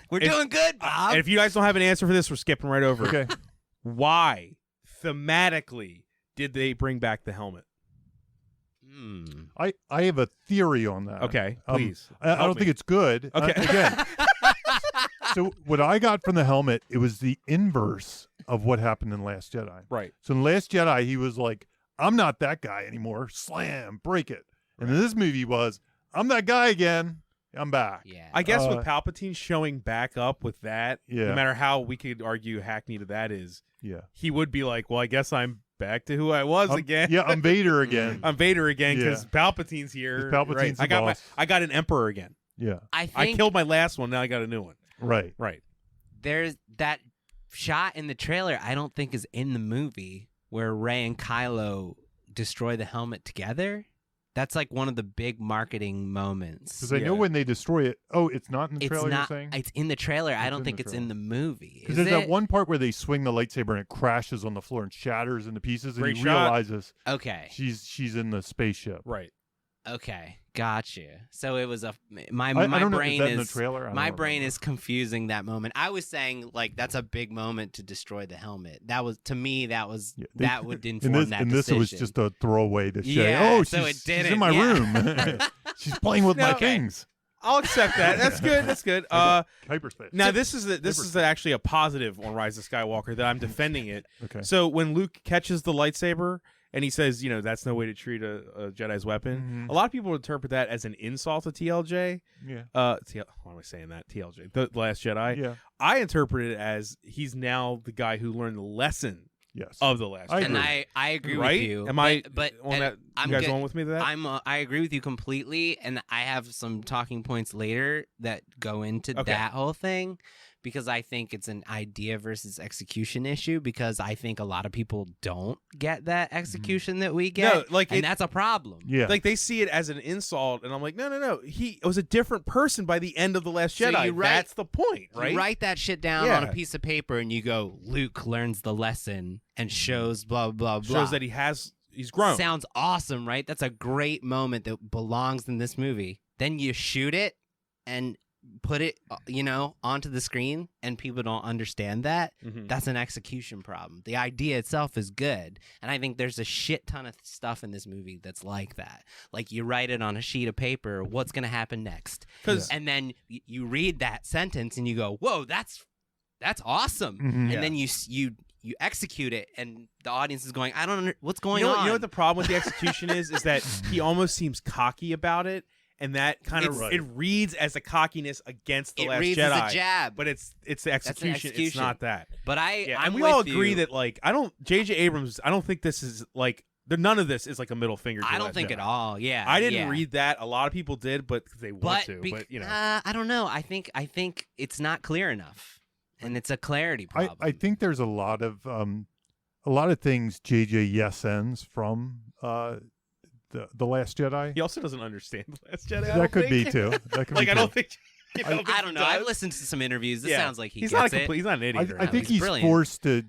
We're If- doing good, Bob. And if you guys don't have an answer for this, we're skipping right over. it. Okay. Why thematically did they bring back the helmet? I have a theory on that. Okay, Um, please. I help don't me. think it's good. Okay. Again. So what I got from the helmet, it was the inverse of what happened in Last Jedi. Right. So in Last Jedi, he was like, I'm not that guy anymore. Slam, break it. And in this movie was, I'm that guy again. I'm back. Yeah. I guess Uh, with Palpatine showing back up with that, Yeah. no matter how we could argue hackneyed that is, Yeah. he would be like, well, I guess I'm back to who I was again. Yeah, I'm Vader again. I'm Vader again because Yeah. Palpatine's here. 'Cause Palpatine's right. the I got boss. I got an Emperor again. Yeah. I I think killed my last one. Now I got a new one. Right. Right. there's that shot in the trailer. I don't think is in the movie where Rey and Kylo destroy the helmet together. That's like one of the big marketing moments. Because I know when they destroy it. Oh, it's not in the It's trailer, not. you're saying? It's in the trailer. I It's don't in think the it's in trailer. the movie. Because Is there's that it? one part where they swing the lightsaber and it crashes on the floor and shatters into pieces, and Great he shot. realizes Okay. she's in the spaceship. Right. Okay, gotcha. So it was my I don't know, brain is that in the is trailer? I don't my brain remember. is confusing that moment. I was saying like that's a big moment to destroy the helmet. That was to me that was Yeah, that would inform in this, that in decision. this, it was just a throwaway to say, Yeah, "Oh, so she's, it didn't, she's in my yeah. room. She's playing with my No, things." I'll accept that. That's good. That's good. Hyperspace. Now this is actually a positive on Rise of Skywalker that I'm defending it. Okay. So when Luke catches the lightsaber and he says, that's no way to treat a Jedi's weapon, Mhm. a lot of people interpret that as an insult to TLJ. Yeah. Why am I saying that? TLJ, the Last Jedi. Yeah. I interpret it as he's now the guy who learned the lesson Yes. of the Last I Jedi. And I agree right? with you. Am I but on and that? I'm You guys good. on with me to that? I agree with you completely, and I have some talking points later that go into Okay. that whole thing because I think it's an idea versus execution issue because I think a lot of people don't get that execution that we get, No, like and it- that's a problem. Yeah. Like they see it as an insult, and I'm like, no. He was a different person by the end of the Last So Jedi. you write- That's the point, right? You write that shit down Yeah. on a piece of paper, and you go, Luke learns the lesson and shows blah blah blah. Shows that he's grown. Sounds awesome, right? That's a great moment that belongs in this movie. Then you shoot it and put it, onto the screen, and people don't understand that. Mhm. That's an execution problem. The idea itself is good, and I think there's a shit ton of stuff in this movie that's like that. Like you write it on a sheet of paper, what's going to happen next? 'Cause- And then you read that sentence and you go, "Whoa, that's awesome!" Mhm. And Yeah. then you execute it, and the audience is going, "I don't what's going you know, on." You know what the problem with the execution is that he almost seems cocky about it, and that kind of It's- it reads as a cockiness against the it Last reads Jedi. as a jab, But it's the execution. It's execution. not that. but Yeah, I'm and we with all agree you. that like J.J. Abrams. I don't think this is like none of this is like a middle finger. To I the don't Last think Jedi. at all. Yeah, I didn't yeah. read that. A lot of people did, but they want to. But I don't know. I think it's not clear enough, and it's a clarity problem. I think there's a lot of things JJ yes ends from the Last Jedi. he also doesn't understand the Last Jedi. I That don't could be think. too. That could Like be I too. don't think. I don't know. I've listened to some interviews. This Yeah. sounds like he's gets not a it. complete. He's not an idiot. or I think anything. he's brilliant. forced to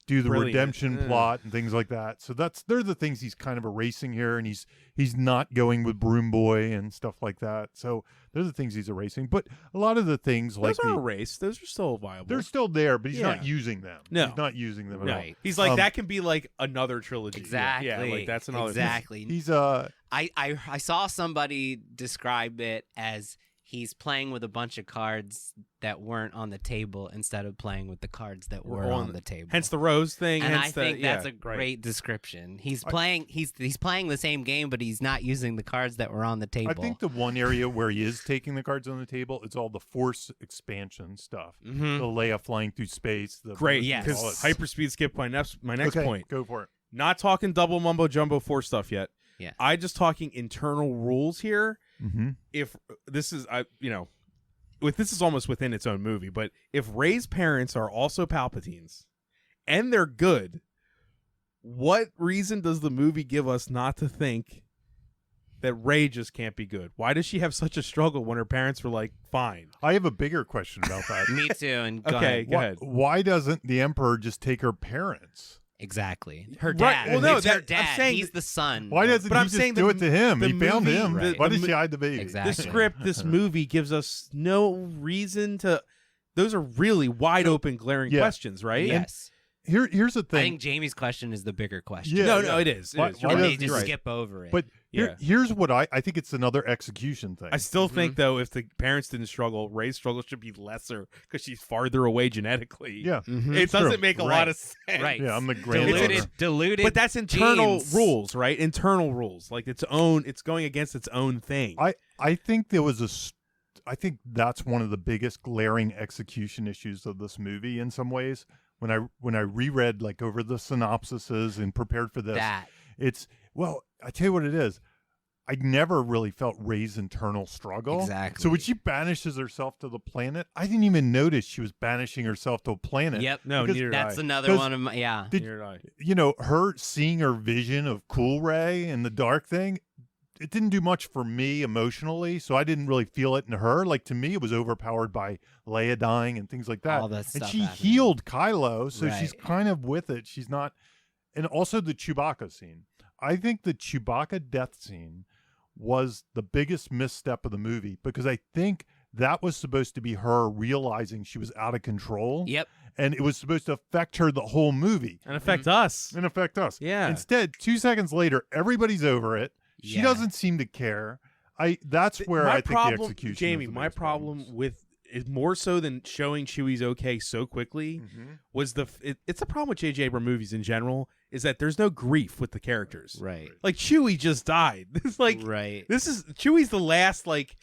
do the Brilliant. redemption plot and things like that. So they're the things he's kind of erasing here, and he's not going with Broom Boy and stuff like that. So they're the things he's erasing. But a lot of the things like Those are erased. Those are still viable. they're still there, but he's Yeah. not using them. No. He's not using them at all. Right. He's like Um, that can be like another trilogy. Exactly. Yeah, like that's another. Exactly. He's I saw somebody describe it as he's playing with a bunch of cards that weren't on the table instead of playing with the cards that were on the table. Hence the Rose thing. and hence I think that's a right. great description. He's playing he's playing the same game, but he's not using the cards that were on the table. I think the one area where he is taking the cards on the table, it's all the Force expansion stuff. Mhm. The Leia flying through space. Great. Yes. Because hyperspeed skip my next point. Go for it. Not talking double mumbo jumbo Force stuff yet. Yeah. I just talking internal rules here. Mm-hmm. If this is this is almost within its own movie, but if Rey's parents are also Palpatines and they're good, what reason does the movie give us not to think that Rey just can't be good? Why does she have such a struggle when her parents were like fine? I have a bigger question about that. Me too. And go Okay, ahead. go ahead. Why doesn't the Emperor just take her parents? Exactly. Her Right, dad. well, no, it's her that- I'm dad. saying He's the son. Why doesn't But he I'm just saying do it to him? the He found movie- him. Right. Why the did she mo- hide the baby? Exactly. The script, this movie gives us no reason to. Those are really wide open, glaring Yeah. questions, right? Yes. Here's the I thing. think Jamie's question is the bigger question. Yeah, No, yeah. it is. It Why- is. why You're And right. they just You're right. skip over it. But Yeah. here's what I think it's another execution thing. I still Mm-hmm. think though, if the parents didn't struggle, Rey's struggle should be lesser because she's farther away genetically. yeah. Mhm. it doesn't make a Right. lot of sense. Right. Yeah, I'm the grandfather. Diluted. But that's internal genes. rules, right? Internal rules, like its own. It's going against its own thing. I think there was I think that's one of the biggest glaring execution issues of this movie in some ways. When I reread like over the synopsises and prepared for this, That. I tell you what it is. I never really felt Rey's internal struggle. Exactly. So when she banishes herself to the planet, I didn't even notice she was banishing herself to a planet. Yep. no, because neither That's did I. another 'Cause one of my. Yeah. Did- Neither did I. You know, her seeing her vision of Cool Ray and the dark thing, it didn't do much for me emotionally, so I didn't really feel it in her. Like, to me, it was overpowered by Leia dying and things like that. All that and stuff she happening. healed Kylo, so she's Right. kind of with it. She's not. And also the Chewbacca scene. I think the Chewbacca death scene was the biggest misstep of the movie, because I think that was supposed to be her realizing she was out of control. Yep. And it was supposed to affect her the whole movie. And affect us. And affect us. Yeah. Instead, 2 seconds later, everybody's over it. She doesn't seem to care. That's where I think the execution. Jamie, my problem with is more so than showing Chewie's okay so quickly was it's a problem with J.J. Abrams movies in general, is that there's no grief with the characters. Right. Like Chewie just died. It's like this is Chewie's the last like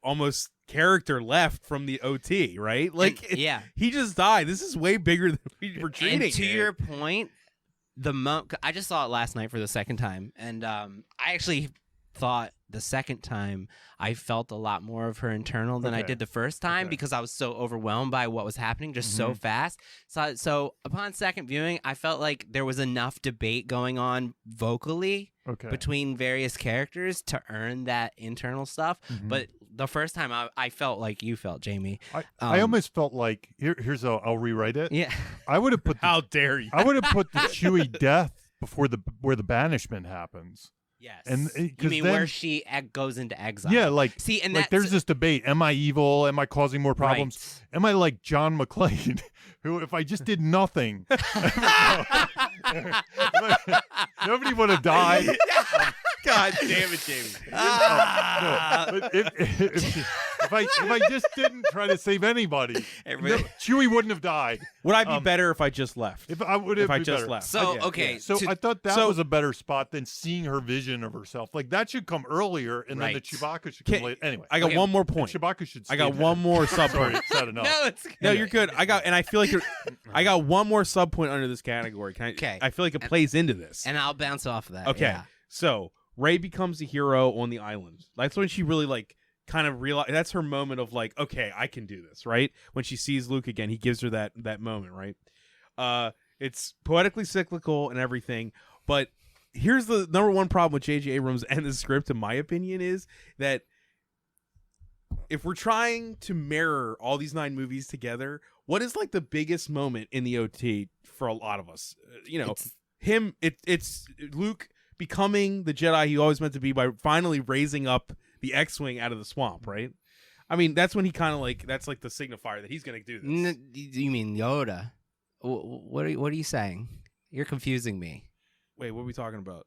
almost character left from the OT, right? Like he just died. This is way bigger than we were treating. And to your point, I just saw it last night for the second time, and I actually thought the second time I felt a lot more of her internal than I did the first time because I was so overwhelmed by what was happening just so fast. So upon second viewing, I felt like there was enough debate going on vocally between various characters to earn that internal stuff. But the first time I felt like you felt, Jamie. I almost felt like I'll rewrite it. Yeah. I would have put how dare you? I would have put the Chewie death before where the banishment happens. Yes. And you mean where she goes into exile? Yeah, like see, and like there's this debate: am I evil? Am I causing more problems? Right. Am I like John McClane, who, if I just did nothing, nobody would have died? God damn it, Jamie! No, if I just didn't try to save anybody, Chewie wouldn't have died. Would I be better if I just left? If I just left. So So I thought that was a better spot than seeing her vision of herself. Like that should come earlier, and then the Chewbacca should come later. Anyway, I got one more point. Chewbacca should. I got one more sub point. Sorry, enough. No, it's good. No, you're good. I feel like I got one more sub point under this category. I feel like it plays into this, and I'll bounce off of that. Okay, yeah. So Rey becomes a hero on the island. That's when she really like kind of realize. That's her moment of like, okay, I can do this. Right when she sees Luke again, he gives her that moment. Right. It's poetically cyclical and everything, but here's the number one problem with J.J. Abrams and the script, in my opinion, is that if we're trying to mirror all these 9 movies together, what is like the biggest moment in the OT for a lot of us? It's Luke becoming the Jedi he always meant to be by finally raising up the X-Wing out of the swamp, right? I mean, that's when he kind of like, that's like the signifier that he's going to do this. You mean Yoda? What are you saying? You're confusing me. Wait, what are we talking about?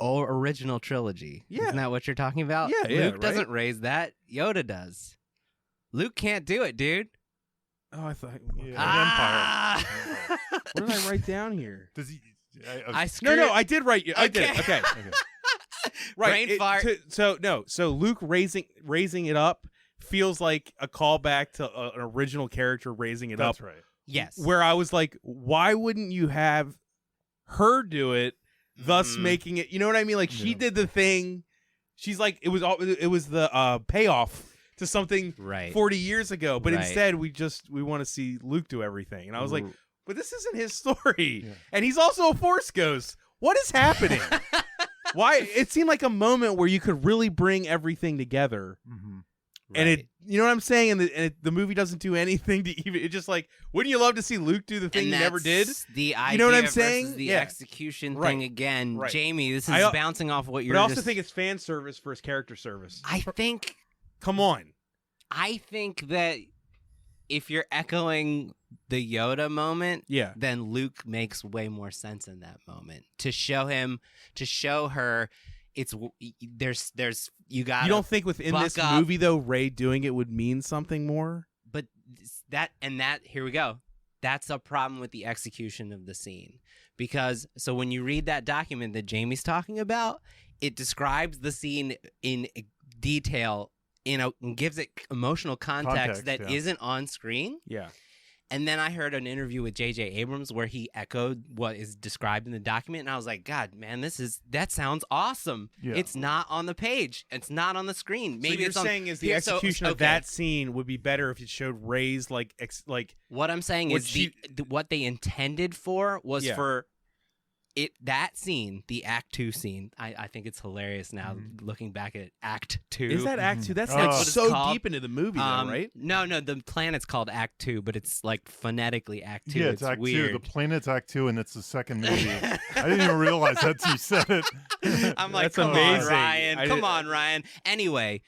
Original trilogy. Yeah. Isn't that what you're talking about? Yeah, Luke doesn't raise that. Yoda does. Luke can't do it, dude. Oh, I thought... Empire. What did I write down here? Does he... No, I did write you. I did it. Okay. Right. Brain fart. So Luke raising it up feels like a callback to an original character raising it up. That's right. Yes. Where I was like, why wouldn't you have her do it, thus making it? You know what I mean? Like she did the thing. She's like, it was the payoff to something 40 years ago, but instead we want to see Luke do everything, and I was like, but this isn't his story, and he's also a Force ghost. What is happening? Why? It seemed like a moment where you could really bring everything together. And it, you know what I'm saying? And the movie doesn't do anything to even. It's just like, wouldn't you love to see Luke do the thing he never did? The idea, you know what I'm saying? The execution thing again, Right. Jamie. This is bouncing off what you're. But I also think it's fan service versus character service. I think. Come on. I think that if you're echoing the Yoda moment, then Luke makes way more sense in that moment. To show her. It's there's you got. You don't think within this movie though, Rey doing it would mean something more? But that here we go. That's a problem with the execution of the scene, because so when you read that document that Jamie's talking about, it describes the scene in detail, and gives it emotional context that isn't on screen. Yeah. And then I heard an interview with J.J. Abrams where he echoed what is described in the document, and I was like, God, man, that sounds awesome. Yeah. It's not on the page. It's not on the screen. Maybe so you're saying is the execution of that scene would be better if it showed Rey's like. What I'm saying is what they intended for was for that scene, the Act 2 scene, I think it's hilarious now looking back at Act 2. Is that Act 2? That's That's like what it's so called. deep into the movie, though, right? No, the planet's called Act 2, but it's like phonetically Act 2. Yeah, it's Act weird. 2. The planet's Act 2, and it's the second movie. I didn't even realize that you said it. I'm like, That's come amazing. on, Ryan. I Come did- on, Ryan. Anyway,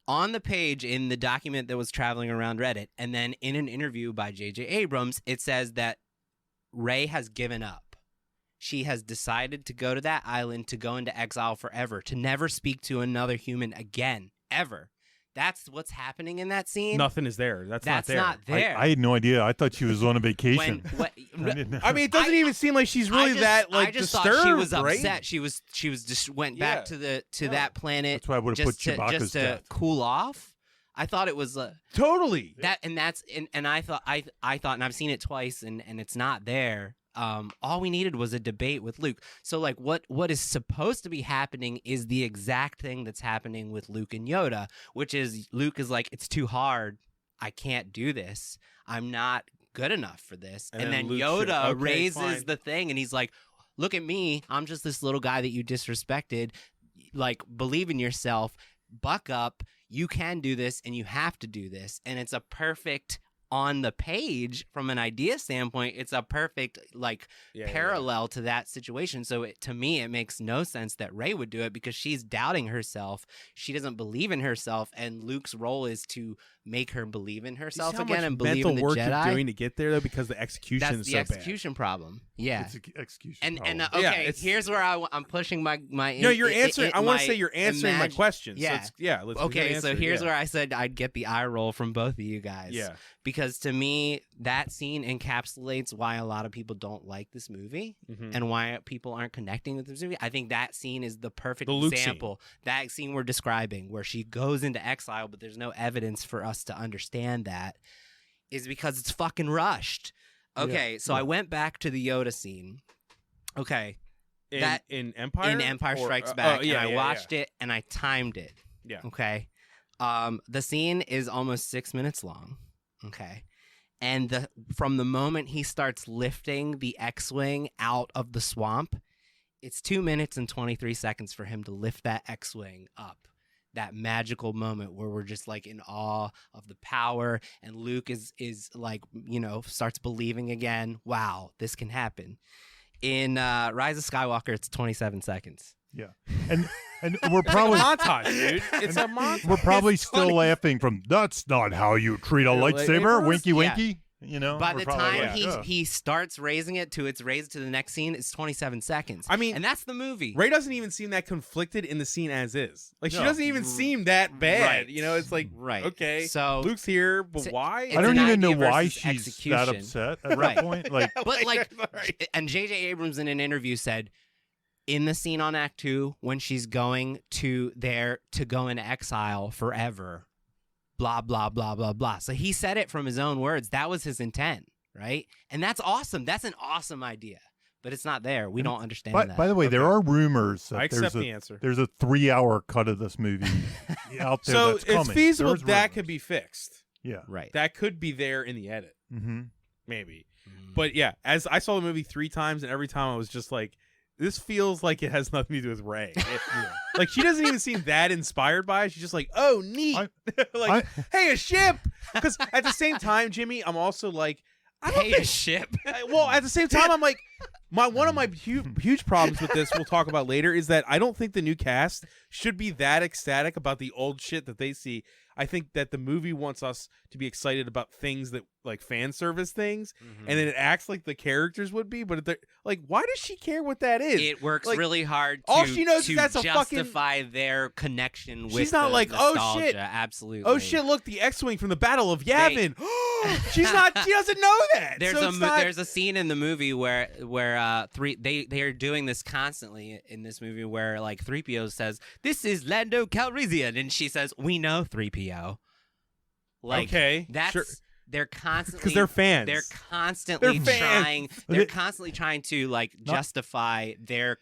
on the page in the document that was traveling around Reddit, and then in an interview by J.J. Abrams, it says that Rey has given up. She has decided to go to that island, to go into exile forever, to never speak to another human again, ever. That's what's happening in that scene. Nothing is there. That's not there. not there. I had no idea. I thought she was on a vacation. When, I didn't know. I mean, it doesn't even seem like she's really I just disturbed, thought she was right? upset. She was just went back to that planet. That's why I would have put just Chewbacca's to death. cool off. I thought it was Totally. and I thought and I've seen it twice and it's not there. All we needed was a debate with Luke. So like what is supposed to be happening is the exact thing that's happening with Luke and Yoda, which is Luke is like, it's too hard. I can't do this. I'm not good enough for this. And then Luke Yoda should- okay, raises fine. the thing and he's like, look at me. I'm just this little guy that you disrespected. Like, believe in yourself. Buck up. You can do this and you have to do this. And it's a perfect, on the page from an idea standpoint, it's a perfect parallel to that situation. So to me, it makes no sense that Rey would do it because she's doubting herself. She doesn't believe in herself, and Luke's role is to make her believe in herself again and believe in the work Jedi. you're doing to get there, though, because the execution That's is the so execution problem. Yeah. It's an execution. And problem. okay, here's where I'm pushing my No, you're answering. I want to say you're answering my question. Yeah. So let's Okay, so here's where where I said I'd get the eye roll from both of you guys. Yeah. Because to me, that scene encapsulates why a lot of people don't like this movie and why people aren't connecting with this movie. I think that scene is the perfect The Luke example. That scene we're describing, where she goes into exile, but there's no evidence for us to understand that, is because it's fucking rushed. Okay, so I went back to the Yoda scene. Okay. in Empire? In Empire Or- Strikes Back, yeah, and I yeah, watched it and I timed it. Yeah. Okay. The scene is almost 6 minutes long. Okay. And from the moment he starts lifting the X-Wing out of the swamp, it's 2 minutes and 23 seconds for him to lift that X-Wing up. That magical moment where we're just like in awe of the power, and Luke is like, starts believing again. Wow, this can happen. In Rise of Skywalker, it's 27 seconds. Yeah, and we're probably montage, dude. It's a montage. we're probably still laughing from that's not how you treat a lightsaber. Winky, Yeah. winky. By we're the probably time like, he starts raising it to its raised to the next scene, it's 27 seconds. I mean, and that's the movie. Ray doesn't even seem that conflicted in the scene as is. Like, she No. doesn't even seem that bad. Right. It's like, Right. okay, So Luke's here, but it's- why? it's I don't an even know idea why versus she's execution. that upset at Right. that point. Like, But Right. and J.J. Abrams in an interview said, in the scene on Act 2, when she's going to go into exile forever, blah, blah, blah, blah, blah. So he said it from his own words. That was his intent, right? And that's awesome. That's an awesome idea. But it's not there. We don't understand that. by the way, there are rumors that I accept there's the answer. there's a 3-hour cut of this movie out there So that's it's coming. feasible There's that rumors. could be fixed. Yeah. Right. That could be there in the edit, Mm-hmm. maybe. But yeah, as I saw the movie 3 times, and every time I was just like, this feels like it has nothing to do with Rey. Like, she doesn't even seem that inspired by it. She's just like, oh, neat. Hey, a ship. Because at the same time, Jimmy, I'm also like, I don't Hey, think a ship. well, at the same time, I'm like, one of my huge problems with this, we'll talk about later, is that I don't think the new cast should be that ecstatic about the old shit that they see. I think that the movie wants us to be excited about things that, like, fan service things, and then it acts like the characters would be, but like, why does she care what that is? It works Like, really hard to, all she knows is to that's a fucking- justify their connection with She's not the like, oh, nostalgia. shit. Absolutely. Oh shit! Look, the X-wing from the Battle of Yavin. She's not. She doesn't know that. There's so there's a scene in the movie where they are doing this constantly in this movie where like 3PO says, "This is Lando Calrissian," and she says, "We know 3PO." Like, okay, that's sure. They're constantly Because they're fans. They're constantly They're fans. trying. They're constantly trying to like justify the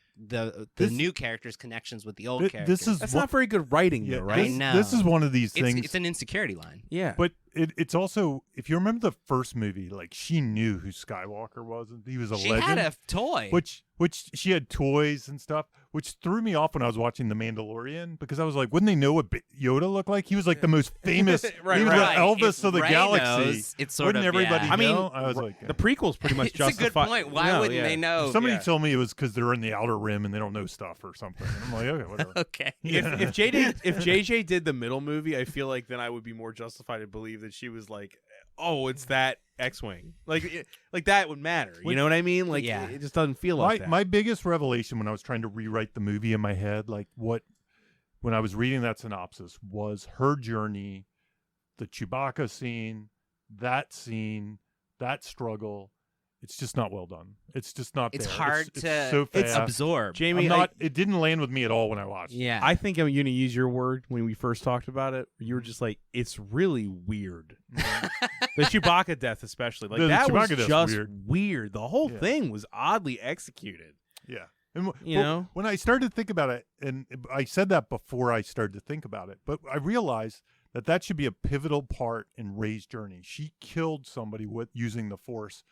This- new characters' connections with the old This characters. is That's what- not very good writing, Yeah, though, right? I know. This is one of these it's, things. it's an insecurity line. Yeah, But it's also, if you remember the first movie, like, she knew who Skywalker was. He was a She legend. had a toy. Which which she had toys and stuff, which threw me off when I was watching The Mandalorian because I was like, wouldn't they know what Yoda looked like? He was like the most famous, Right, he was right. the Elvis If of the Rey galaxy. knows, it's sort wouldn't of, everybody yeah. I mean, know? I was like, The prequels pretty much It's a good justify. point. Why No, wouldn't yeah. they know? somebody yeah. told me it was because they're in the outer rim and they don't know stuff or something. And I'm like, okay, whatever. Okay. If JJ did the middle movie, I feel like then I would be more justified to believe that she was like, oh, it's that X-wing. Like that would matter. You know what I mean? Like, Yeah. it just doesn't feel like that. My biggest revelation when I was trying to rewrite the movie in my head, like when I was reading that synopsis, was her journey, the Chewbacca scene, that struggle. It's just not well done. It's just not It's there. hard it's to so fast. absorb. Jamie, it didn't land with me at all when I watched it. Yeah. I think I'm going to use your word when we first talked about it. You were just like, it's really weird. The Chewbacca death, especially, like The that was Chewbacca death's just weird. weird. The whole Yeah. thing was oddly executed. Yeah. And You know? when I started to think about it, and I said that before I started to think about it, but I realized that should be a pivotal part in Rey's journey. She killed somebody with using the Force,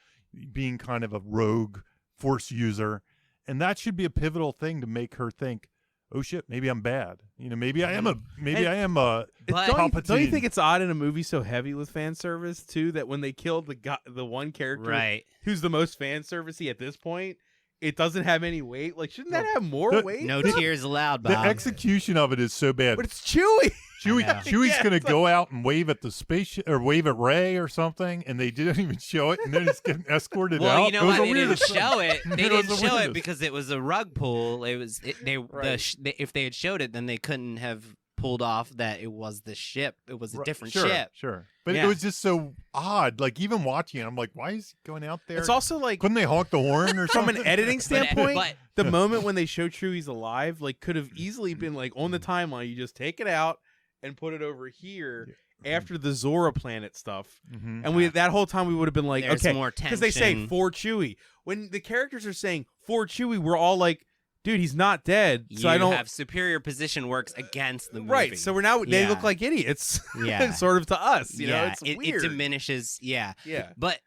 being kind of a rogue Force user, and that should be a pivotal thing to make her think, oh shit, maybe I'm bad. You know, maybe I am a But- Don't you Palpatine. think it's odd in a movie so heavy with fan service too that when they killed the one character Right. who's the most fan servicey at this point, it doesn't have any weight? Like, shouldn't that have more The- weight? No tears allowed, the Bob. execution of it is so bad. But it's Chewie. Chewie, I know. Chewie's Yeah, gonna it's go out and wave at the spaceship or wave at Rey or something, and they didn't even show it, and then it's getting escorted well, out. you know It was why the they didn't weirdest thing. show it? They It was didn't the show it weirdest. because it was a rug pull. It was Right. if they had showed it, then they couldn't have pulled off that it was the ship. It was a different sure, ship. Sure, but Yeah. it was just so odd. Like even watching it, I'm like, why is he going out there? It's also like Couldn't they honk the horn or from something? an editing standpoint, but- the moment when they show Chewie's alive, like could have easily been like on the timeline. You just take it out and put it over here after the Zora planet stuff, Mhm. and that whole time we would have been like, There's okay, more because they say tension. for Chewie. When the characters are saying for Chewie, we're all like, dude, he's not dead. So you I don't. have superior position works against the movie. Right, so we're now they Yeah. look like idiots, Yeah. sort of to us. You know, Yeah, it's it weird. diminishes. Yeah, Yeah, but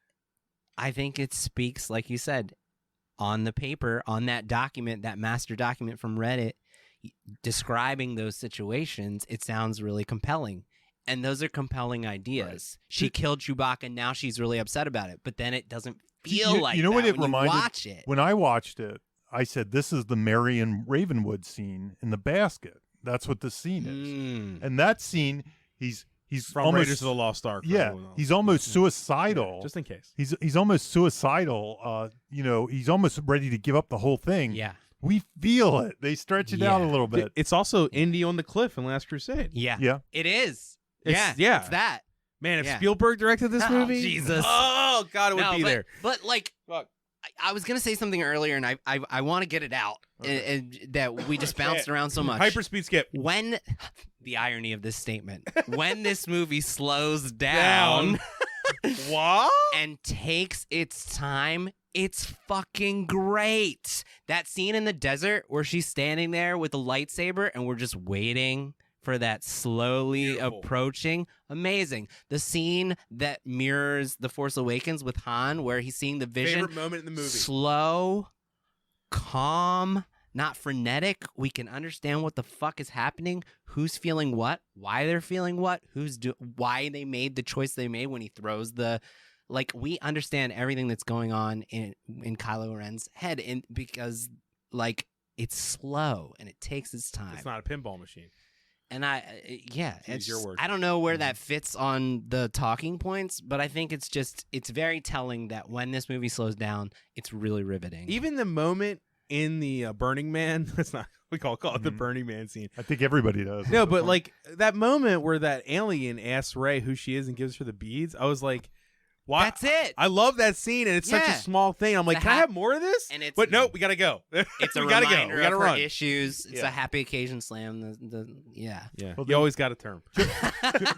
I think it speaks, like you said, on the paper, on that document, that master document from Reddit, describing those situations. It sounds really compelling. And those are compelling ideas. Right. She killed Chewbacca. Now she's really upset about it. But then it doesn't feel like you know that what it when reminded? you watch it. When I watched it, I said, "This is the Marion Ravenwood scene in the basket." That's what the scene is. Mm. And that scene, he's from almost, Raiders of the Lost Ark. for yeah, everyone else. he's almost Yeah. suicidal. Yeah, just in case. He's almost suicidal. You know, he's almost ready to give up the whole thing. Yeah. We feel it. They stretch it out a Yeah. little bit. It's also Indy on the cliff in Last Crusade. Yeah. Yeah. It is. It's- yeah. yeah. It's that. Man, if Yeah. Spielberg directed this Oh, movie, Jesus. oh god, it would No, be but, there. But like, Fuck. I was gonna say something earlier, and I want to get it out, and that we just bounced around so much. Hyperspeed skip. When the irony of this statement, when this movie slows down What? and takes its time, it's fucking great. That scene in the desert where she's standing there with a lightsaber and we're just waiting for that slowly Beautiful. approaching. Amazing. The scene that mirrors The Force Awakens with Han, where he's seeing the vision. Favorite moment in the movie. Slow, calm, not frenetic. We can understand what the fuck is happening, who's feeling what, why they're feeling what, why they made the choice they made when he throws the. Like, we understand everything that's going on in Kylo Ren's head, and because like it's slow and it takes its time. It's not a pinball machine. And yeah, To use it's your just- word. I don't know where that fits on the talking points, but I think it's very telling that when this movie slows down, it's really riveting. Even the moment in the Burning Man, that's not we call it the Mhm. Burning Man scene. I think everybody does. No, at this but point. like that moment where that alien asks Rey who she is and gives her the beads, I was like, why? That's it. I love that scene, and it's such a Yeah. small thing. I'm like, The can I hap- have more of this? and it's- but no, we gotta go. It's a we gotta reminder go. We gotta of her run. issues. It's Yeah. a happy occasion slam. Yeah. Yeah, Well, you always got a term.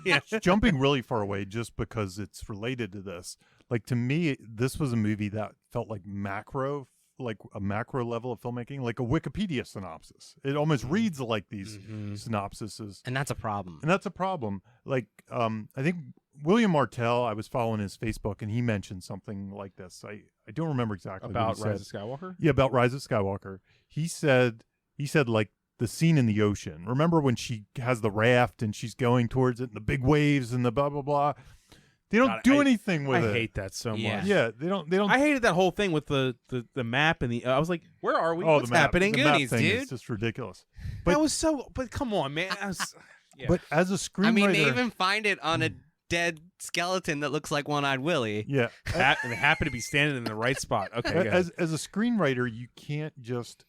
yeah, jumping really far away just because it's related to this. Like to me, this was a movie that felt like a macro level of filmmaking, like a Wikipedia synopsis. It almost reads like these synopsises. And that's a problem. And that's a problem. Like, I think William Martell, I was following his Facebook and he mentioned something like this. I don't remember exactly About what he Rise of said. Skywalker. Yeah, about Rise of Skywalker. He said like the scene in the ocean. Remember when she has the raft and she's going towards it and the big waves and the blah blah blah. They don't do anything with I it. hate that so Yeah. much. Yeah, they don't. I hated that whole thing with the map and the. I was like, where are we? Oh, What's the map, happening? The map Goonies, thing dude. is just ridiculous. That was so. But come on, man. Yeah. But as a screenwriter, I mean, they even find it on a dead skeleton that looks like One-Eyed Willie. yeah. And they happen to be standing in the right spot. Okay. go ahead. As a screenwriter, you can't just.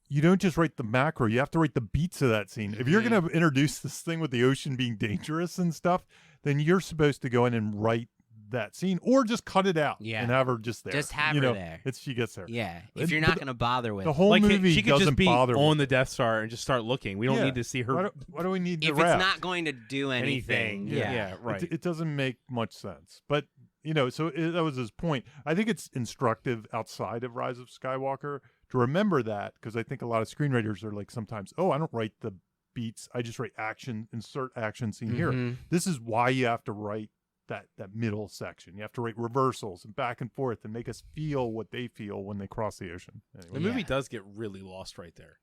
You don't just write the macro. You have to write the beats of that scene. If you're going to introduce this thing with the ocean being dangerous and stuff, then you're supposed to go in and write that scene, or just cut it out and have her just there. Just have you her know, there. She gets there. Yeah, But- if you're but not going to bother with The it. whole Like movie she could doesn't just be bother on with the Death Star and just start looking. We don't Yeah. need to see her Why do we need the If raft? it's not going to do anything. Yeah, right. It doesn't make much sense. But, so that was his point. I think it's instructive outside of Rise of Skywalker to remember that, because I think a lot of screenwriters are like sometimes, I don't write the beats. I just write action, insert action scene here. Mhm. This is why you have to write that middle section. You have to write reversals and back and forth and make us feel what they feel when they cross the ocean. The Anyway. movie does get really lost right there.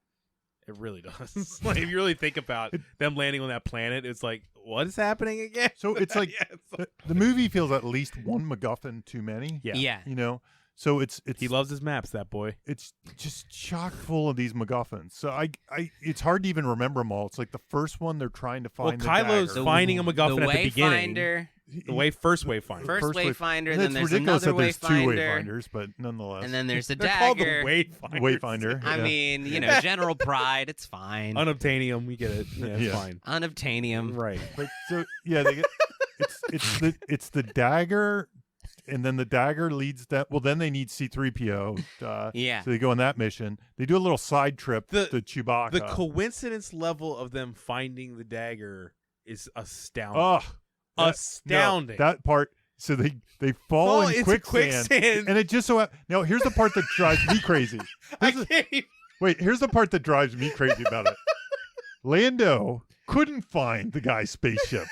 It really does. Like, if you really think about them landing on that planet, it's like, what is happening again? So it's like Yeah, it's like- the movie feels at least one MacGuffin too many. Yeah. So it's He loves his maps, that boy. it's just chock full of these MacGuffins. So I it's hard to even remember them all. It's like the first one they're trying to find. Well, Kylo's the finding a MacGuffin the at the beginning. Wayfinder, dagger. First Wayfinder. First Wayfinder, And then it's there's ridiculous another that there's two Wayfinder, Wayfinders, but nonetheless. and then there's the They're called the dagger. Wayfinders. Wayfinder. I yeah. mean, general pride. It's fine. Unobtainium, we get it. Yeah, it's Yeah. fine. Unobtainium. Right. But so yeah, they get, it's the dagger, and then the dagger leads that. Well, then they need C-3PO. Yeah. So they go on that mission. They do a little side trip to Chewbacca. The coincidence level of them finding the dagger is astounding. Oh, Astounding. That part. So they fall in into quicksand, and it just so now here's the part that drives me crazy. Here's the part that drives me crazy about it. Lando couldn't find the guy's spaceship.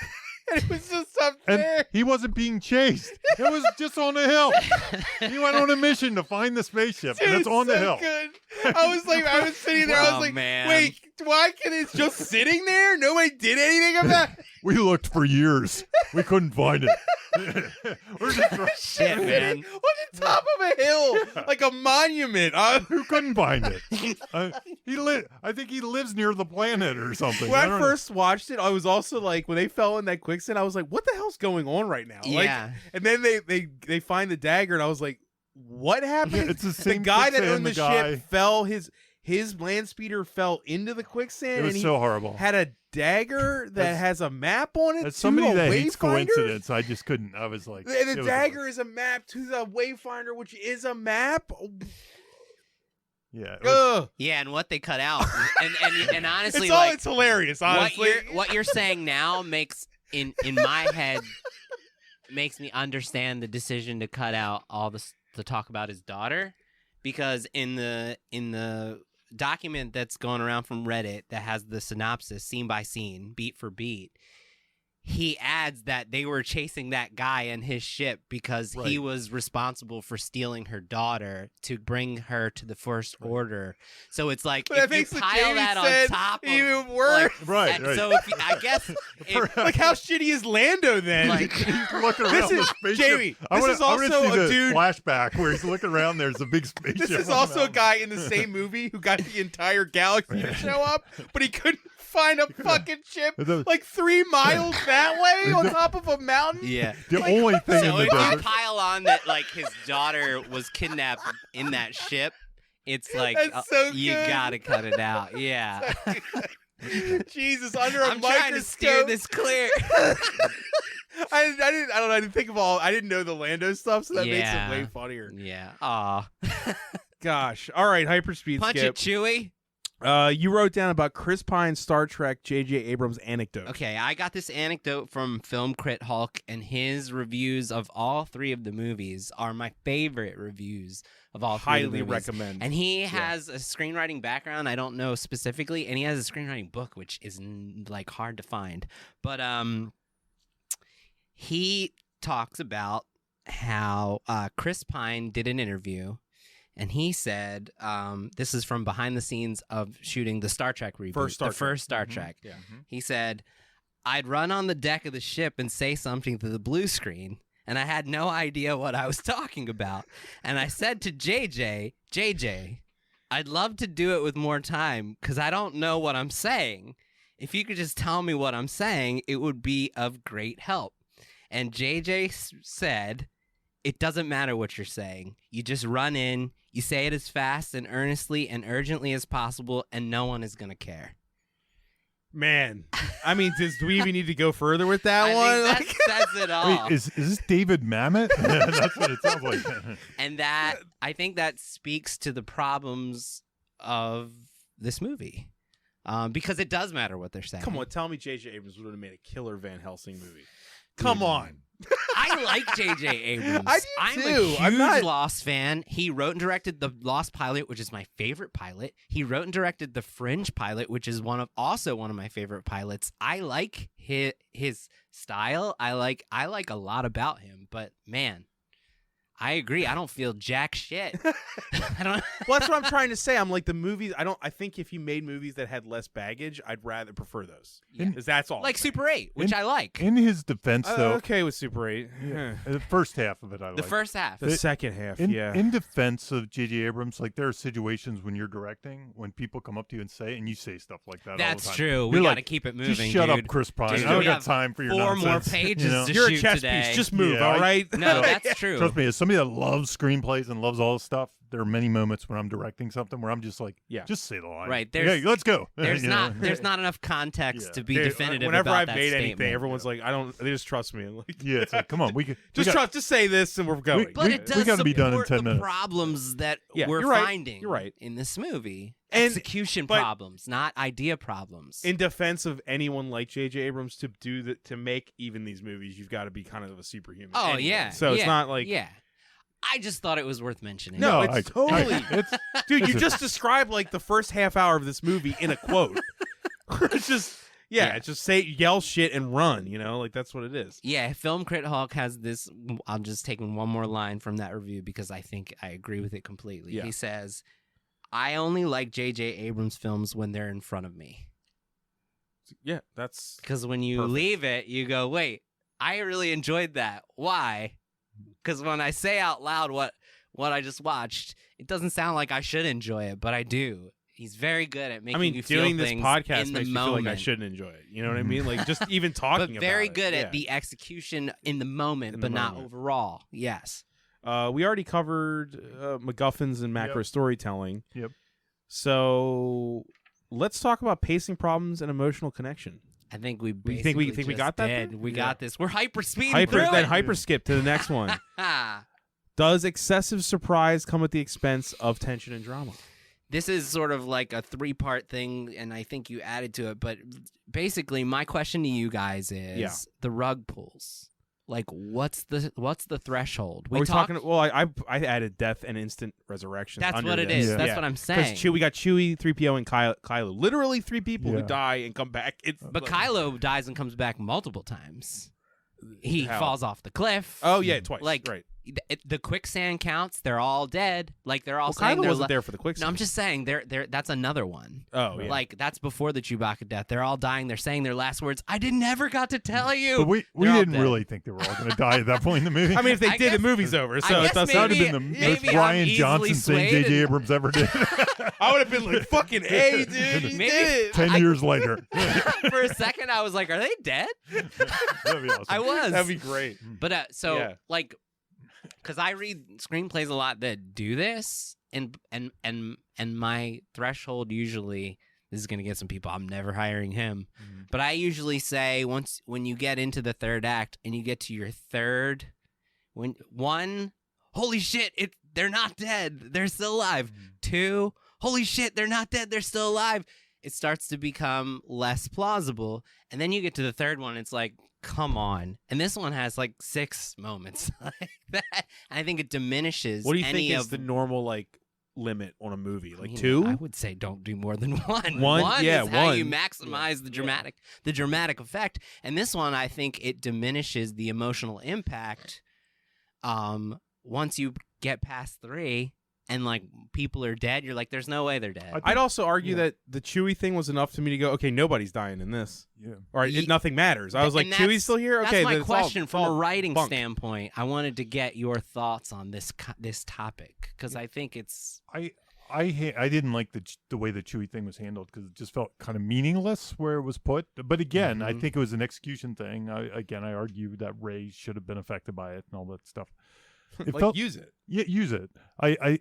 It was just up And there. he wasn't being chased. It was just on the hill. He went on a mission to find the spaceship, Dude, and it's on the so hill. Good. I was sitting there. I Oh, was like, man. wait, why can it's just sitting there? Nobody did anything about it. We looked for years. We couldn't find it. We're just Shit, man. On the top of a hill, like a monument. Who couldn't find it? I think he lives near the planet or something. When I don't know. first watched it, I was also like, when they fell in that quicksand, I was like, what the hell's going on right now? Like, Yeah. and then they find the dagger, and I was like, what happened? It's the same guy that quicksand, owned the guy. ship fell, his land speeder fell into the quicksand, It and was he so horrible. had a dagger that has a map on it. As to somebody a that hates wayfinder? coincidence, I just couldn't. I was like, And it the was dagger is a map to the wayfinder, which is a map. Yeah. it was- Ugh. Yeah, and what they cut out, and honestly, It's hilarious. Honestly, what you're saying now makes in my head makes me understand the decision to cut out all this to talk about his daughter, because in the document that's going around from Reddit that has the synopsis scene by scene, beat for beat, he adds that they were chasing that guy and his ship because he Right. was responsible for stealing her daughter to bring her to the First Order. So it's like, But if that you makes what pile Jamie that on said top of even worse. Right, right. So if you, I guess if, like how shitty is Lando then? Like- He's looking around This the is- spaceship. Jamie, I this wanna- is I wanna also see a the dude- flashback where he's looking around. There's a big spaceship. This is on the also a mountain. guy in the same movie who got the entire galaxy to show up, but he couldn't find a fucking ship The- like 3 miles that way on top of a mountain. yeah. The only thing in So the if you desert. pile on that, like his daughter was kidnapped in that ship, it's like That's so you good. gotta cut it out. Yeah. Jesus, under a I'm trying to steer microscope. this clear. I don't know. I didn't think of all. I didn't know the Lando stuff, so that makes it Yeah. way funnier. Yeah. Aw. Gosh. All right, hyperspeed Punch skip. it, Chewie. You wrote down about Chris Pine's Star Trek J.J. Abrams anecdote. Okay, I got this anecdote from Film Crit Hulk, and his reviews of all 3 of the movies are my favorite reviews of all 3 of the Highly movies. recommend. And he has a screenwriting background, I don't know specifically, and he has a screenwriting book, which is like hard to find. But he talks about how Chris Pine did an interview, and he said, this is from behind the scenes of shooting the Star Trek reboot, first Star Trek. Yeah. He said, I'd run on the deck of the ship and say something to the blue screen, and I had no idea what I was talking about. And I said to JJ, I'd love to do it with more time because I don't know what I'm saying. If you could just tell me what I'm saying, it would be of great help. And JJ said, it doesn't matter what you're saying. You just run in, you say it as fast and earnestly and urgently as possible, and no one is going to care. Man, I mean, do we even need to go further with that I one? think that says it all. Wait, is this David Mamet? That's what it sounds like. And that, I think that speaks to the problems of this movie. Because it does matter what they're saying. Come on, tell me J.J. Abrams would have made a killer Van Helsing movie. Come on. I like J.J. Abrams. I do I'm too. a huge I'm not... Lost fan. He wrote and directed the Lost pilot, which is my favorite pilot. He wrote and directed the Fringe pilot, which is also one of my favorite pilots. I like his style. I like a lot about him. But man, I agree. I don't feel jack shit. I don't. Well, that's what I'm trying to say. I'm like the movies. I think if he made movies that had less baggage, I'd rather prefer those. Because that's all. Like Super 8, which I like. In his defense, though, okay with Super 8. the first half of it, I like. The first half. The second half, In defense of J.J. Abrams, like there are situations when you're directing when people come up to you and you say stuff like that. That's all the time. true. We got to keep it moving. Just shut dude. up, Chris Pine. Dude, I don't we got have time for your 4 more nonsense. pages to You're a shoot chess today. piece. Just move, Yeah, all right? No, that's true. Trust me, as somebody that loves screenplays and loves all this stuff, there are many moments when I'm directing something where I'm just like, just say the line. Right. Okay, let's go. There's You know? not enough context to be Dude, definitive whenever about I've that made statement. anything, everyone's like, they just trust me. I'm like, Yeah, it's like, come on, just say this and we're going. But it does gotta be done in support 10 the minutes. problems that we're you're right. finding You're right. in this movie. And- Execution but- problems, not idea problems. In defense of anyone like J.J. Abrams to make even these movies, you've got to be kind of a superhuman. Oh, anyway. yeah. So it's yeah, not like Yeah. I just thought it was worth mentioning. No, I- it's totally. it's Dude, you just described like the first half hour of this movie in a quote. It's just it's just yell shit and run, like that's what it is. Yeah, Film Crit Hawk has this. I'm just taking one more line from that review because I think I agree with it completely. Yeah. He says, I only like J.J. Abrams films when they're in front of me. Yeah, that's Because when you perfect. leave it, you go, wait, I really enjoyed that. Why? Because when I say out loud what I just watched, it doesn't sound like I should enjoy it, but I do. He's very good at making you feel doing this things podcast in the makes me moment. feel like I shouldn't enjoy it. You know what I mean? Like just even talking But about very it. good Yeah. at the execution in the moment, In but the not moment. overall. Yes. We already covered MacGuffins and macro storytelling. Yep. So let's talk about pacing problems and emotional connection. I think we You think we basically got that did. then? We Yeah. got this. We're hyper speeding through Then it. hyper skip to the next one. Does excessive surprise come at the expense of tension and drama? This is sort of like a 3-part thing, and I think you added to it. But basically, my question to you guys is the rug pulls. Like, what's the threshold? Are we talking? Well, I added death and instant resurrection. That's under what it this. is. That's what I'm saying. Because we got Chewie, 3PO, and Kylo. Literally 3 people who Yeah. die and come back. But Kylo dies and comes back multiple times. He How? falls off the cliff. Oh yeah, twice. Like, right. The quicksand counts. They're all dead. Like they're all Well, saying Kylo they're wasn't there for the quicksand. No, I'm just saying they're that's another one. Oh yeah. Like that's before the Chewbacca death. They're all dying. They're saying their last words. I never got to tell you. But we They're all didn't dead. really think they were all going to die at that point in the movie. I mean, if they I did, the guess- movie's over. I So guess it doesn't. that would have maybe- been the maybe most I'm Ryan easily Johnson thing swayed J.J. and- Abrams ever did. I would have been like, "Fucking A, dude, you Maybe- did it." 10 years later. For a second, I was like, "Are they dead?" That'd be awesome. I was. That'd be great. But Yeah. like, because I read screenplays a lot that do this, and my threshold usually, this is gonna get some people. I'm never hiring him, but I usually say when you get into the third act and you get to your third, holy shit, they're not dead, they're still alive. 2, holy shit, they're not dead, they're still alive. It starts to become less plausible, and then you get to the third one, it's like, come on. And this one has like 6 moments like that. And I think it diminishes. What do you any think is of the normal limit on a movie? I Like mean, 2? I would say don't do more than 1. One? Yeah, is how one. you maximize the dramatic effect. And this one, I think it diminishes the emotional impact once you get past 3 and like people are dead, you're like, there's no way they're dead. I'd also argue that the Chewie thing was enough to me to go, okay, nobody's dying in this. Yeah. All right, nothing matters. I was like, Chewie's still here? Okay, that's my then question it's from all a writing bunk. standpoint. I wanted to get your thoughts on this topic because I think it's. I didn't like the way the Chewie thing was handled because it just felt kind of meaningless where it was put. But again, I think it was an execution thing. I argue that Rey should have been affected by it and all that stuff. Use it. Yeah, use it. I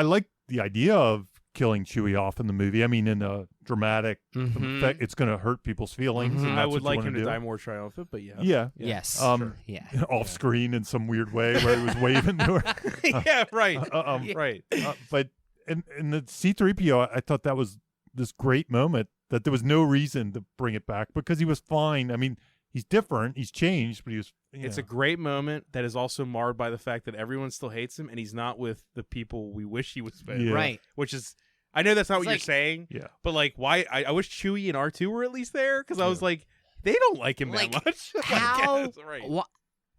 like the idea of killing Chewie off in the movie. I mean, in a dramatic effect, it's going to hurt people's feelings. And I that's would what you like him wanna to do. die more triumphant, but yeah. Yeah. Yes. Yeah. Off screen in some weird way where he was waving to her. Yeah, right. Right. But in the C-3PO, I thought that was this great moment that there was no reason to bring it back because he was fine. I mean, he's different. He's changed, but he was. It's a great moment that is also marred by the fact that everyone still hates him and he's not with the people we wish he was with. Yeah. Right. Which is, I know that's not what like- you're saying. Yeah. But like, why? I wish Chewie and R2 were at least there because I was like, they don't like him Like, that much. How? Right.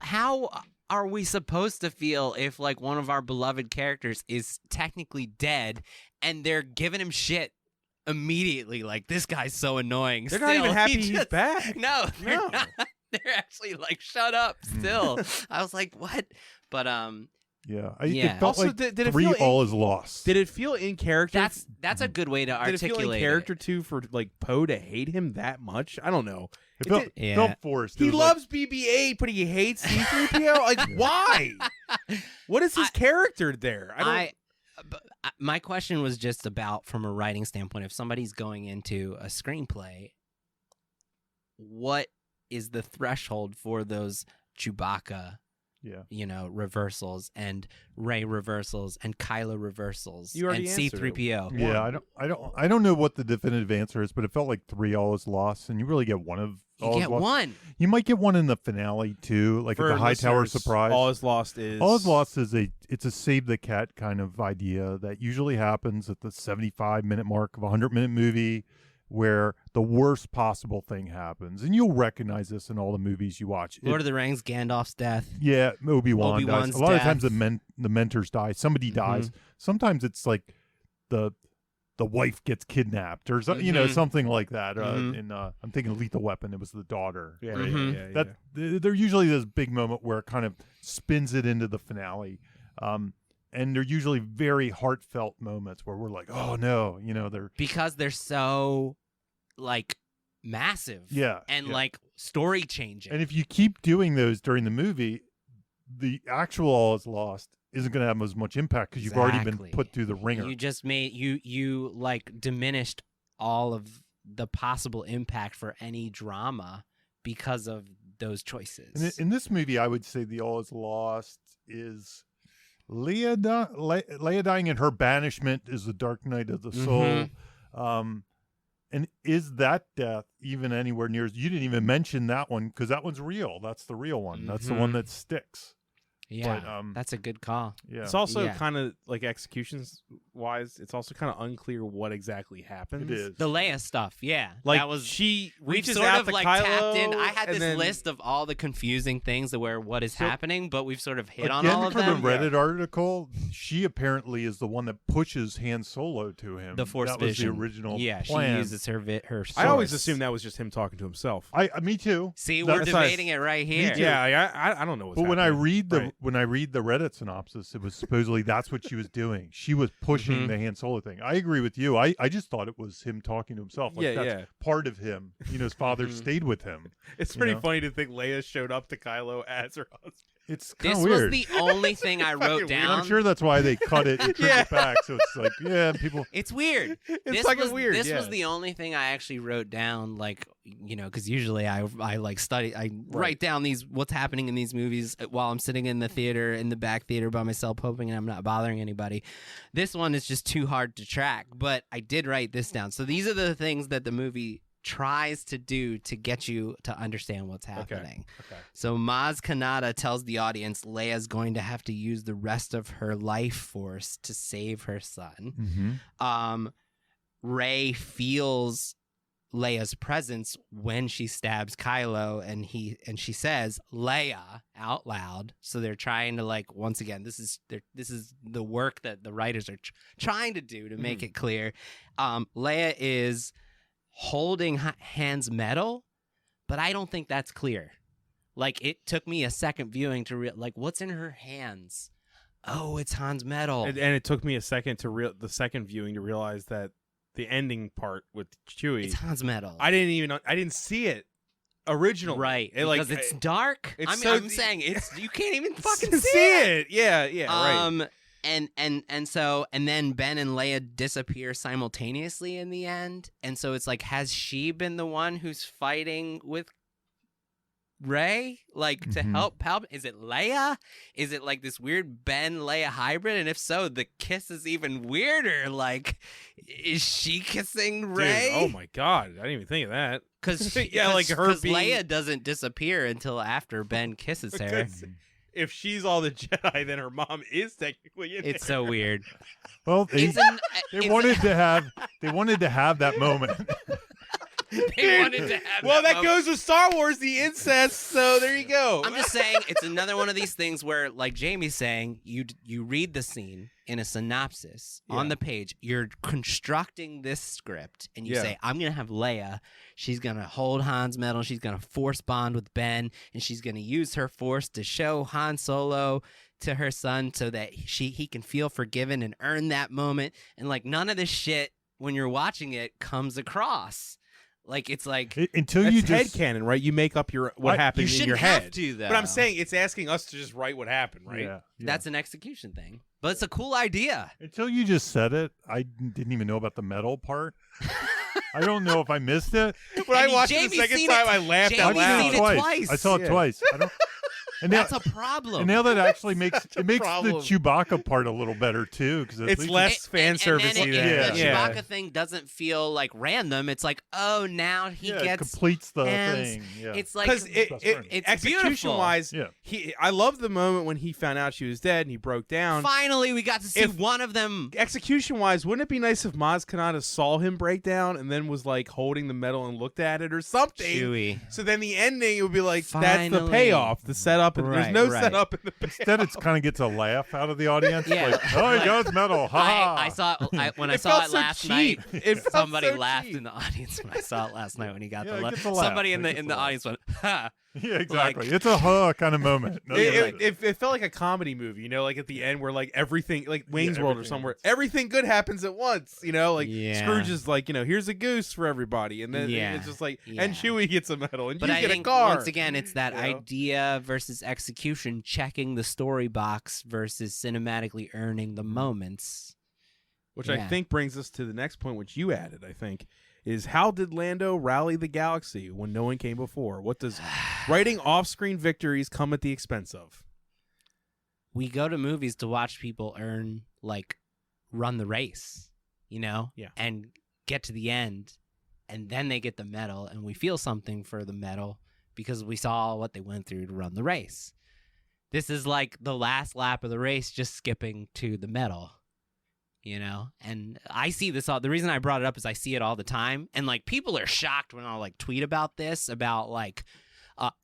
How are we supposed to feel if like one of our beloved characters is technically dead and they're giving him shit immediately? Like, this guy's so annoying. They're not even Still, happy he he's just- back. No, they're No. not. They're actually like, shut up. Still, I was like, what? But Yeah. Yeah. It felt Also, like did it 3 feel all is lost. Did it feel in character? that's a good way to Did it feel articulate in character too for like Poe to hate him that much? I don't know. It felt, Yeah. felt forced. It He was like- loves BB-8, but he hates C-3PO. Like, why? What is his character there? My question was just about, from a writing standpoint, if somebody's going into a screenplay, what is the threshold for those Chewbacca, reversals and Rey reversals and Kylo reversals You already and answered it. C-3PO? Yeah, I don't know what the definitive answer is, but it felt like 3 all is lost, and you really get one of You all is get lost. one. You might get one in the finale too, like For at the Hightower listeners, surprise. All is lost is All is lost is it's a save the cat kind of idea that usually happens at the 75-minute mark of a 100-minute movie, where the worst possible thing happens, and you'll recognize this in all the movies you watch. Lord of the Rings, Gandalf's death. Yeah, Obi-Wan dies. Obi-Wan's A lot of times death. the mentors die. Somebody dies. Sometimes it's like the wife gets kidnapped or something like that. In I'm thinking Lethal Weapon, it was the daughter. Yeah, right? yeah. They're usually this big moment where it kind of spins it into the finale. And they're usually very heartfelt moments where we're like, oh no, they're Because they're so, like, massive. Yeah, And, yeah. like, story changing. And if you keep doing those during the movie, the actual All is Lost isn't going to have as much impact because you've already been Exactly. put through the ringer. You just made you like diminished all of the possible impact for any drama because of those choices. And in this movie, I would say the All is Lost is Leia dying and her banishment is the dark night of the soul. And is that death even anywhere near? You didn't even mention that one because that one's real. That's the real one. That's the one that sticks. Yeah, But, that's a good call. Yeah. It's also Yeah. kind of like executions wise. It's also kind of unclear what exactly happens. It is. The Leia stuff, yeah, Like that was. she We've reaches sort out of to like Kylo, tapped in. I had and this then- list of all the confusing things that where what is So- happening, but we've sort of hit on Again, all of from them. the Reddit article, she apparently is the one that pushes Han Solo to him. The Force that was vision. the original Yeah, plan. she uses her her. I always source. assumed that was just him talking to himself. Me too. See, That's we're not- debating it right here. too. Yeah, I don't know what's But when I happening. read the Right. when I read the Reddit synopsis, it was supposedly that's what she was doing. She was pushing the Han Solo thing. I agree with you. I just thought it was him talking to himself. Like Yeah, that's yeah. part of him. His father stayed with him. It's you pretty know? funny to think Leia showed up to Kylo as her husband. It's kind This of weird. was the only thing I Fucking wrote weird. down. I'm sure that's why they cut it and trimmed Yeah. it back. So it's like, yeah, people. It's weird. It's this fucking was, weird. This yeah. was the only thing I actually wrote down, like, because usually I like study, I write down what's happening in these movies while I'm sitting in the theater, in the back theater by myself, hoping I'm not bothering anybody. This one is just too hard to track, but I did write this down. So these are the things that the movie tries to do to get you to understand what's happening. Okay. So Maz Kanata tells the audience Leia's going to have to use the rest of her life force to save her son. Mm-hmm. Rey feels Leia's presence when she stabs Kylo, and she says Leia out loud. So they're trying to, like, once again, this is the work that the writers are trying to do to make it clear. Leia is holding Han's medal, but I don't think that's clear. Like, it took me a second viewing to like, what's in her hands? Oh, it's Han's medal. And it took me a second the second viewing to realize that the ending part with Chewie, It's Han's medal. I didn't see it originally. Right. Because it's dark. I'm saying you can't even fucking see it. Yeah, right. And then Ben and Leia disappear simultaneously in the end. And so it's like, has she been the one who's fighting with Rey, like, to help Palpatine? Is it Leia? Is it like this weird Ben Leia hybrid? And if so, the kiss is even weirder. Like, is she kissing Rey? Dude, oh my god, I didn't even think of that. Because Leia doesn't disappear until after Ben kisses her. If she's all the Jedi, then her mom is technically in It's there. so weird. Well, they wanted to have that moment. They wanted to have that goes with Star Wars, the incest, so there you go. I'm just saying, it's another one of these things where, like Jamie's saying, you read the scene in a synopsis on the page, you're constructing this script, and you say, I'm going to have Leia, she's going to hold Han's medal, she's going to force bond with Ben, and she's going to use her force to show Han Solo to her son so that he can feel forgiven and earn that moment. And, like, none of this shit, when you're watching it, comes across. Like, it's like until you head just canon, right? You make up what happened in your head. Have to, though. But I'm saying it's asking us to just write what happened, right? Yeah. That's an execution thing. But it's a cool idea. Until you just said it, I didn't even know about the metal part. I don't know if I missed it. When I watched it the second time, I laughed out loud. Jamie's seen it twice. I saw it twice. And that's a problem. And now that actually makes the problem. Chewbacca part a little better too, because it's less fan service. The Yeah. Chewbacca thing doesn't feel like random. It's like, oh, now he gets completes the hands. thing. Yeah. It's like Because it's execution wise, Yeah. I love the moment when he found out she was dead and he broke down. Finally, we got to see one of them. Execution wise, wouldn't it be nice if Maz Kanata saw him break down and then was like holding the medal and looked at it or something? Chewie. So then the ending it would be like Finally. that's the payoff, the setup, and there's no setup in the payoff. Instead, it's kind of gets a laugh out of the audience. Yeah. Like, oh, he got medal. Ha ha. I saw it when I It saw felt it so last cheap. night. It felt Somebody so laughed cheap. in the audience when I saw it last night when he got Yeah, the it laugh. gets a laugh. Somebody It in gets the a laugh. audience went, ha. Yeah, exactly. Like- It's a kind of moment. No, It felt like a comedy movie, you know, like at the end where like everything, like Wayne's World or everything somewhere, everything good happens at once, you know, like Yeah. Scrooge is like, you know, here's a goose for everybody, and then Yeah. it's just like, Yeah. and Chewie gets a medal, and But you I get think a car. once again, it's that You know? idea versus execution, checking the story box versus cinematically earning the moments. Which I think brings us to the next point, which you added, I think, is how did Lando rally the galaxy when no one came before? What does writing off-screen victories come at the expense of? We go to movies to watch people run the race, you know? Yeah. And get to the end, and then they get the medal, and we feel something for the medal because we saw what they went through to run the race. This is like the last lap of the race, just skipping to the medal. You know, and I see this all. The reason I brought it up is I see it all the time, and like people are shocked when I'll like tweet about this. About like,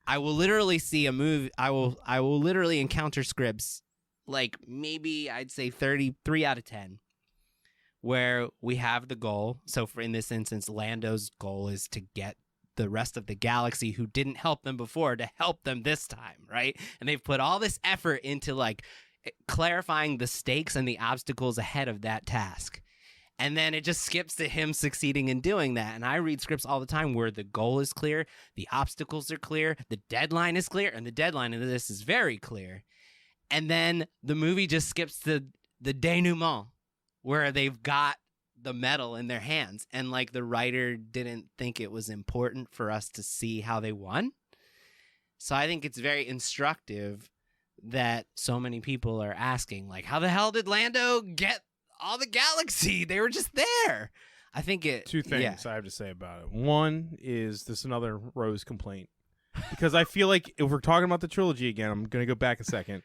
I will literally see a movie. I will literally encounter scripts, like maybe I'd say 33 out of 10, where we have the goal. So in this instance, Lando's goal is to get the rest of the galaxy who didn't help them before to help them this time, right? And they've put all this effort into like clarifying the stakes and the obstacles ahead of that task. And then it just skips to him succeeding in doing that. And I read scripts all the time where the goal is clear, the obstacles are clear, the deadline is clear, and the deadline of this is very clear. And then the movie just skips to the denouement where they've got the medal in their hands. And like the writer didn't think it was important for us to see how they won. So I think it's very instructive that so many people are asking, like, how the hell did Lando get all the galaxy? They were just there. I think it... Two things I have to say about it. One is this another Rose complaint. Because I feel like if we're talking about the trilogy again, I'm going to go back a second.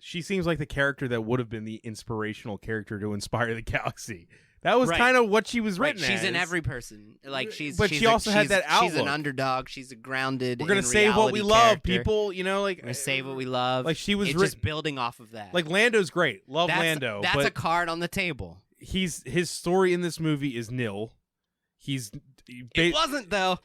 She seems like the character that would have been the inspirational character to inspire the galaxy. That was Right. kind of what she was written She's as. in every person. Like But she also had that She's an outlook. underdog. She's a grounded. We're gonna in save what we reality love, character. people. You know, like We're gonna save what we love. Like she was it's just building off of that. like Lando's great. Love Lando. That's but a card on the table. his story in this movie is nil. It wasn't though.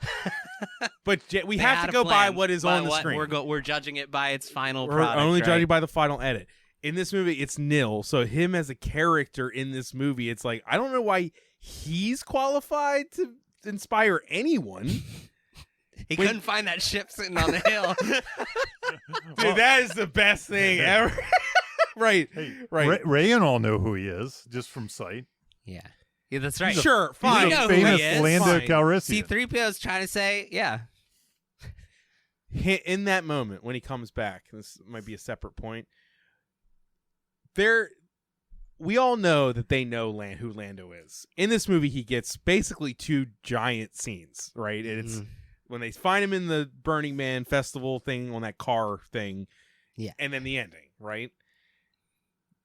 But we They have had to a go by plan. what is on the screen. We're judging it by its final We're product. only right? judging by the final edit. In this movie, it's nil. So him as a character in this movie, it's like I don't know why he's qualified to inspire anyone. He couldn't find that ship sitting on the hill. Dude, that is the best thing ever. Right. Hey, Right. Ray and all know who he is just from sight. Yeah, that's right. Sure, He's fine. know a who he famous is. Lando Fine. Calrissian. C-3PO is trying to say, yeah. In that moment when he comes back, this might be a separate point. We all know that they know who Lando is. In this movie, he gets basically 2 giant scenes, right? And it's when they find him in the Burning Man festival thing on that car thing, Yeah. and then the ending, right?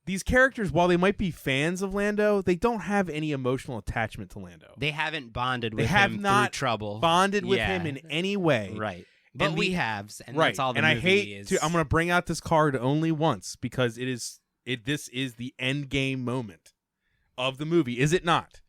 These characters, while they might be fans of Lando, they don't have any emotional attachment to Lando. They haven't bonded They with have him not through trouble. Bonded with Yeah. him in any way. Right. But And we the- have, and Right. that's all the and I movie hate is. to. I'm going to bring out this card only once because this is the end game moment of the movie, is it not?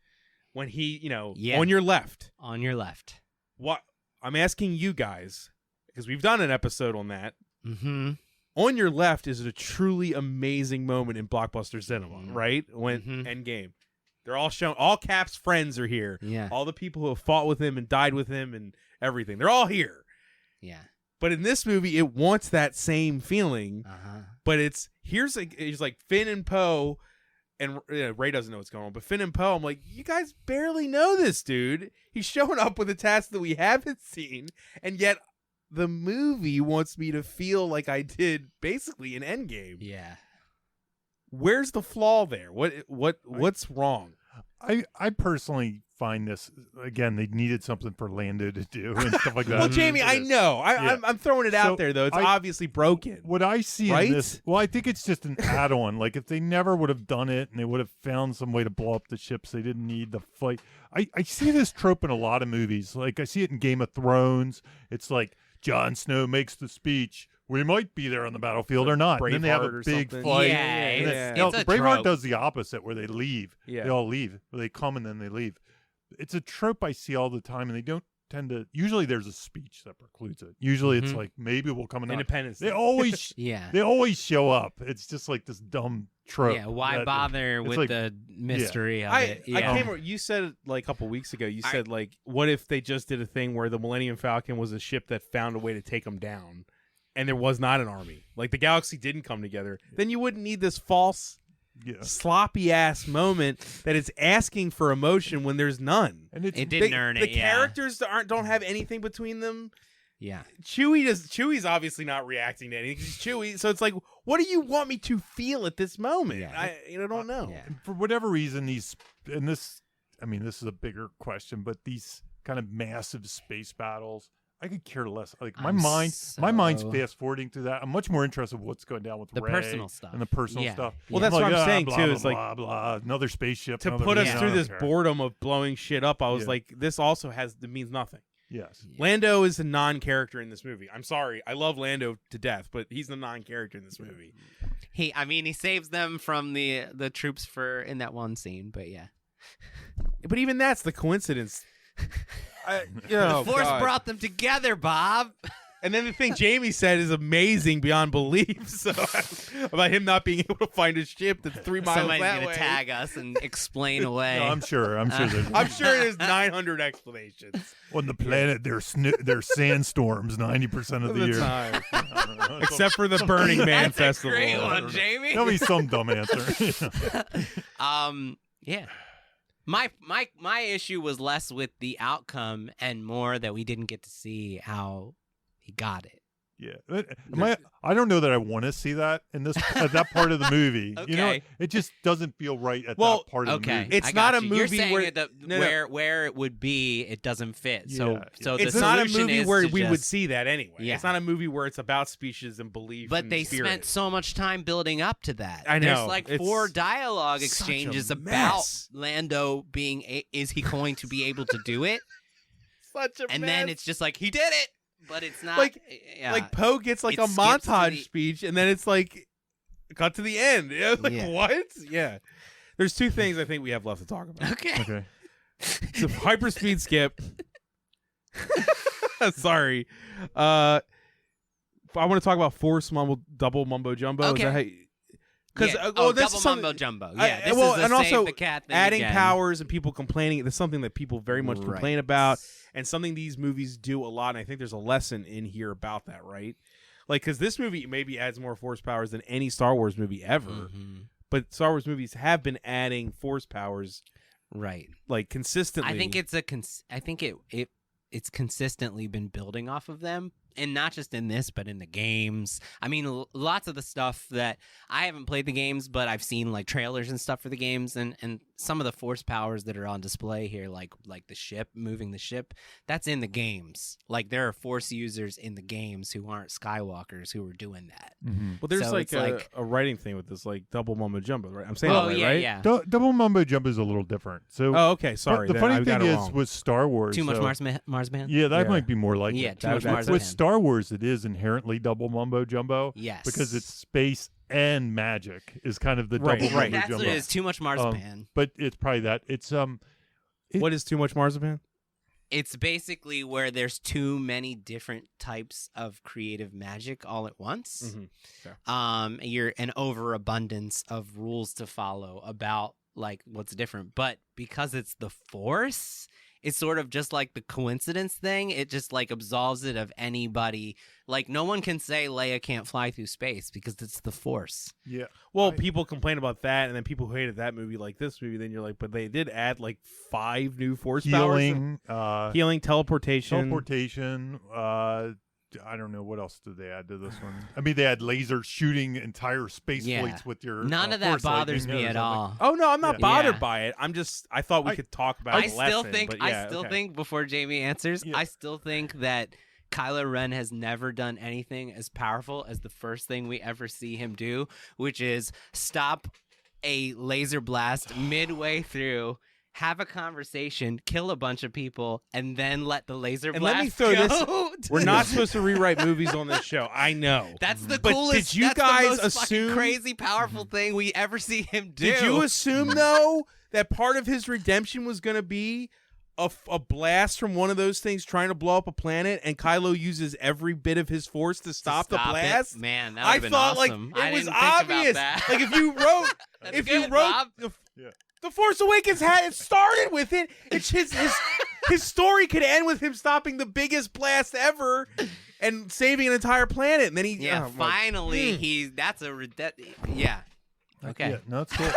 When he, Yeah. on your left. On your left. What I'm asking you guys, because we've done an episode on that. Mm-hmm. On your left is a truly amazing moment in blockbuster cinema, right? When end game. They're all shown. All Cap's friends are here. Yeah. All the people who have fought with him and died with him and everything. They're all here. Yeah. But in this movie, it wants that same feeling. Uh-huh. But it's like Finn and Poe, and Ray doesn't know what's going on. But Finn and Poe, I'm like, you guys barely know this dude. He's showing up with a task that we haven't seen, and yet the movie wants me to feel like I did basically in Endgame. Yeah. Where's the flaw there? What's wrong? I personally find this, again, they needed something for Lando to do and stuff like that. Well, Jamie, I know. I'm throwing it out there, though. It's obviously broken. What I see right? in this, well, I think it's just an add-on. Like, if they never would have done it and they would have found some way to blow up the ships, they didn't need the fight. I see this trope in a lot of movies. Like, I see it in Game of Thrones. It's like, Jon Snow makes the speech. We might be there on the battlefield or not. And then they have a Braveheart or big something. fight. Yeah, And then- it's no, a Braveheart trope. does the opposite, where they leave. Yeah. They all leave. They come and then they leave. It's a trope I see all the time, and they don't tend to. Usually, there's a speech that precludes it. Usually, it's like maybe we'll come and Independence They Day. always, Yeah. they always show up. It's just like this dumb trope. Yeah. Why that- bother it's with like- the mystery of I it? Yeah. came. You said like a couple weeks ago. You said like, what if they just did a thing where the Millennium Falcon was a ship that found a way to take them down, and there was not an army, like the galaxy didn't come together? Then you wouldn't need this false, sloppy ass moment that it's asking for emotion when there's none. And it's, It didn't earn it. The yeah. characters don't have anything between them. Yeah. Chewie's obviously not reacting to anything. He's Chewie, so it's like, what do you want me to feel at this moment? Yeah. I don't know. Yeah. for whatever reason, this is a bigger question, but these kind of massive space battles, I could care less. Like my mind's fast forwarding through that. I'm much more interested in what's going down with The Rey personal stuff. and the personal Yeah. stuff. Well, that's what I'm saying, blah, too, Blah, is like- blah, blah, another spaceship To another- put us yeah, I through don't this care. boredom of blowing shit up, I was Yeah. like, this also means nothing. Yes. Lando is a non-character in this movie. I'm sorry, I love Lando to death, but he's the non-character in this movie. He saves them from the troops in that one scene, but yeah. But even that's the coincidence. The Force brought them together, Bob. And then the thing Jamie said is amazing beyond belief. So about him not being able to find a ship that's 3 miles Somebody's that gonna way. tag us and explain away. No, I'm sure. There's I'm sure there's 900 explanations on the planet. There's sandstorms 90% of the year. time. Except for the Burning Man That's Festival. a great one, Jamie. There'll be some dumb answer. Yeah. My issue was less with the outcome and more that we didn't get to see how he got it. Yeah, I don't know that I want to see that in this at that part of the movie. You know, Okay. it just doesn't feel right at Well, that part of the Okay, movie. It's I not got a you. You're movie saying where- it no. it would be, it doesn't fit. So, Yeah, so It's the not a solution movie is where to we would just- see that anyway. Yeah. It's not a movie where it's about species and belief. But and they spirit. spent so much time building up to that. I know. There's like It's 4 dialogue such a exchanges about mess. Lando being, is he going to be able to do it? Such a And mess. then it's just like, he did it, but it's not. Like- yeah. like Poe gets like It a skips to montage the- speech, and then it's like cut to the end. Yeah, like Yeah. what? Yeah. There's 2 things I think we have left to talk about. Okay. Okay. The hyperspeed skip. Sorry. I want to talk about Force double mumbo jumbo. Okay. Is that how because Yeah. well, this double is something, mumbo jumbo. I- Yeah, this well, is the and save also the cat thing adding again. powers and people complaining. That's something that people very much complain Right. about, and something these movies do a lot. And I think there's a lesson in here about that, right? Like, because this movie maybe adds more force powers than any Star Wars movie ever, Mhm. but Star Wars movies have been adding force powers Right. like consistently. I think it's I think it's consistently been building off of them, and not just in this, but in the games. I mean, lots of the stuff that I haven't played the games, but I've seen like trailers and stuff for the games, and some of the force powers that are on display here, like the ship, moving the ship, that's in the games. Like there are force users in the games who aren't Skywalkers who are doing that. Mm-hmm. well, there's so like it's like- a writing thing with this, like double mumbo jumbo, right? I'm saying Oh that right, yeah, right? yeah. Double mumbo jumbo is a little different. So Oh, okay. Sorry. the then funny I got thing it is wrong. with Star Wars, Too much so- Marsman. Yeah, that Yeah. might be more like Yeah, it. too much With Marsman. With Star Wars, it is inherently double mumbo jumbo Yes, because it's space and magic is kind of the Right, double right. mumbo That's jumbo. what it is. Too much marzipan. But it's probably that. It's What is too much marzipan? It's basically where there's too many different types of creative magic all at once. You're an overabundance of rules to follow about like what's different. But because it's the Force, it's sort of just like the coincidence thing. It just like absolves it of anybody. Like no one can say Leia can't fly through space because it's the Force. yeah. Well, I- people complain about that, and then people who hated that movie like this movie. Then you're like, but they did add like 5 new force powers: healing, teleportation. I don't know what else did they add to this one. I mean, they had laser shooting entire space Yeah. fleets with your. None of that force bothers lightning me or at something. all. Oh no, I'm not Yeah. bothered Yeah. by it. I thought we could talk about. I the still lesson, think but yeah, okay. think before Jamie answers, Yeah. I still think that Kylo Ren has never done anything as powerful as the first thing we ever see him do, which is stop a laser blast midway through, have a conversation, kill a bunch of people, and then let the laser And blast let me throw go. this. We're not supposed to rewrite movies on this show. I know. That's the But coolest. did you that's the guys most fucking assume- crazy powerful thing we ever see him do? Did you assume though that part of his redemption was going to be a blast from one of those things trying to blow up a planet, and Kylo uses every bit of his force to stop the it? blast? Man, that I would've been thought awesome. like I it was didn't think about obvious. that. Like if you wrote, That's if you good, wrote Bob. the Force Awakens had it started with it. It's his story could end with him stopping the biggest blast ever and saving an entire planet, and then he Yeah, oh, my- finally that's yeah. Okay. Yeah, no, it's cool.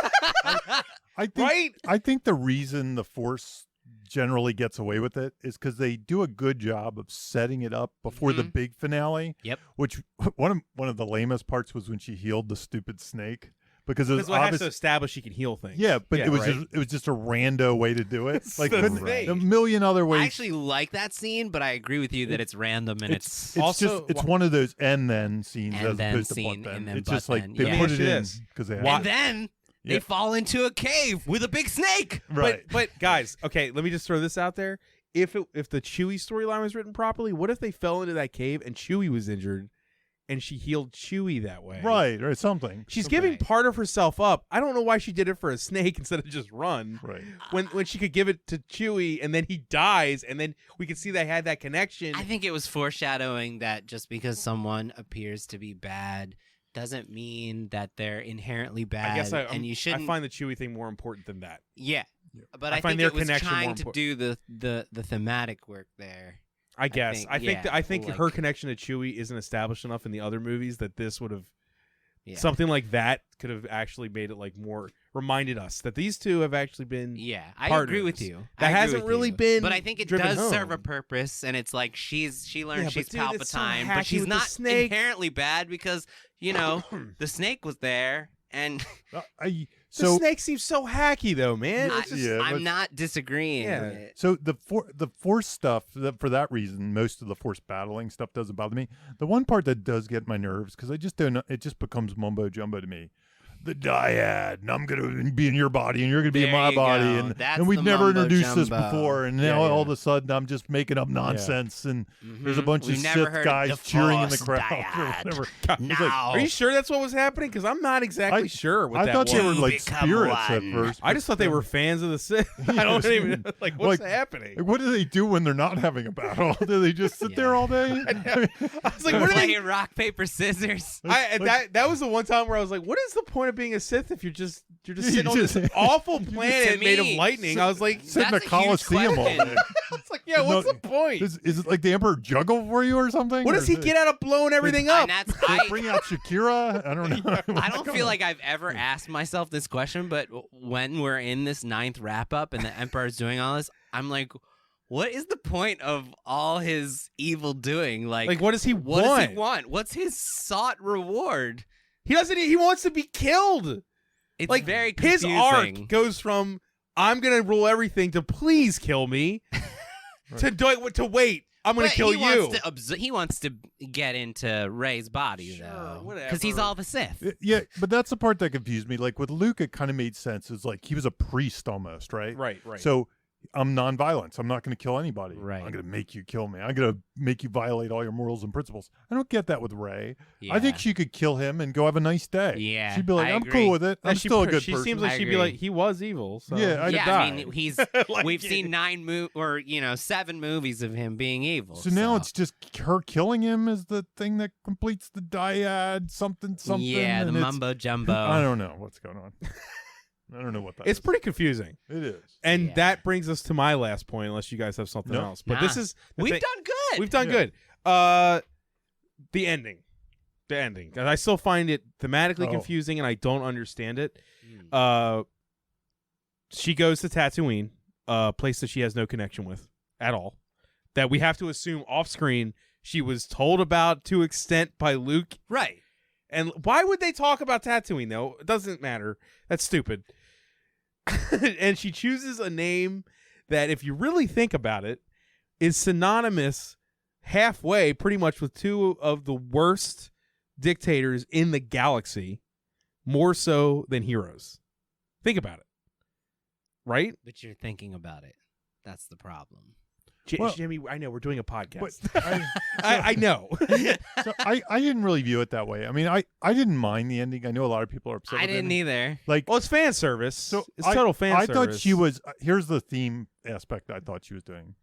I think. right. I think the reason the Force generally gets away with it is because they do a good job of setting it up before the big finale. Yep. Which one of the lamest parts was when she healed the stupid snake because it was Because it has obvious. to establish he can heal things. Yeah, but it was right. it was just a rando way to do it. It's Like the couldn't- thing. a million other ways. I actually like that scene, but I agree with you that it's random and it's Also- it's one of those and then scenes And as then opposed scene, to but and then. then It's just but like then, they yeah. put Let it me ask you in this. because they Why- had and then they Yeah. fall into a cave with a big snake. right. But guys, okay, let me just throw this out there. If the Chewie storyline was written properly, what if they fell into that cave and Chewie was injured, and she healed Chewie that way? Right, or something. She's Something. giving Right. part of herself up. I don't know why she did it for a snake instead of just run. Right. When she could give it to Chewie and then he dies, and then we could see they had that connection. I think it was foreshadowing that just because someone appears to be bad doesn't mean that they're inherently bad. I guess and you shouldn't. I find the Chewie thing more important than that. Yeah. But I I, find think their it was connection more trying to important. do the thematic work there. I guess. think, I think yeah, I think like- her connection to Chewie isn't established enough in the other movies that this would have Yeah. something like that could have actually made it like more reminded us that these two have actually been I partners. agree with you. That I agree hasn't with really you. been But I think it driven does home. serve a purpose, and it's like she learns she's dude, it's so Palpatine, hacky but she's with the not snake. inherently bad because, the snake was there, and The snake seems so hacky, though, man. It's just, I'm not disagreeing Yeah. with it. So the force stuff, for that reason, most of the force battling stuff doesn't bother me. The one part that does get my nerves, because I just don't know, it just becomes mumbo jumbo to me. The dyad, and I'm gonna be in your body, and you're gonna be in There my you body, go. and That's we've the never mumbo introduced this jumbo. before, and now all of a sudden I'm just making up nonsense, and there's a bunch We've of never Sith heard guys the cheering in the Force crowd or dyad. whatever. Now, are you sure that's what was happening? Because I'm not exactly sure what I that thought was. they were You like become spirits at one. first. I just thought they were fans of the Sith. I don't even know. Like, what's happening? Like, what do they do when they're not having a battle? Do they just sit there all day? I was like, what are they? playing rock paper scissors. That was the one time where I was like, what is the point of being a Sith if you're just sitting on just- this awful planet To made of me, lightning? I was like, Sit in That's the a huge Coliseum all question. day. it's like, yeah, what's the point? Is it like the Emperor juggle for you or something? What Or does he is it- get out of blowing everything up? And that's They bring out Shakira? I don't know. I don't feel like I've ever asked myself this question, but when we're in this 9th wrap up and the Emperor's doing all this, I'm like, what is the point of all his evil doing? Like Like, what does he what want? does he want? What's his sought reward? He doesn't. He wants to be killed. It's Like very his confusing. arc goes from "I'm gonna rule everything" to "Please kill me" to wait. I'm gonna But kill he you. Wants to he wants to get into Rey's body, Sure, though. whatever. Because he's all the Sith. Yeah, but that's the part that confused me. Like with Luke, it kind of made sense. It's like he was a priest almost, right? Right. So I'm nonviolence. I'm not going to kill anybody. Right. I'm going to make you kill me. I'm going to make you violate all your morals and principles. I don't get that with Rey. Yeah. I think she could kill him and go have a nice day. Yeah, She'd be like, I I'm agree. cool with it. I'm she, still a good she person. seems like I she'd be agree. like, he was evil. So. Yeah, I'd yeah, die. I mean, he's Like, we've seen 7 movies of him being evil. So now it's just her killing him is the thing that completes the dyad something. yeah, the and it's- mumbo jumbo. I don't know what's going on. I don't know what that It's is. pretty confusing. It is. And Yeah. that brings us to my last point, unless you guys have something No. else. But Nah. this is the We've thing- done good. We've done Yeah. good. The ending. The ending. And I still find it thematically Oh. confusing, and I don't understand it. Mm. She goes to Tatooine, a place that she has no connection with at all. That we have to assume off screen she was told about to extent by Luke. Right. And why would they talk about Tatooine, though? It doesn't matter. That's stupid. And she chooses a name that, if you really think about it, is synonymous halfway pretty much with two of the worst dictators in the galaxy, more so than heroes. Think about it. Right? But you're thinking about it. That's the problem. Well- Jimmy, I know we're doing a podcast. But I know. so I didn't really view it that way. I mean, I didn't mind the ending. I know a lot of people are upset. I with the didn't ending. either. Like, Well, it's fan service. so It's total fan I service. thought she was. Here's the theme aspect I thought she was doing.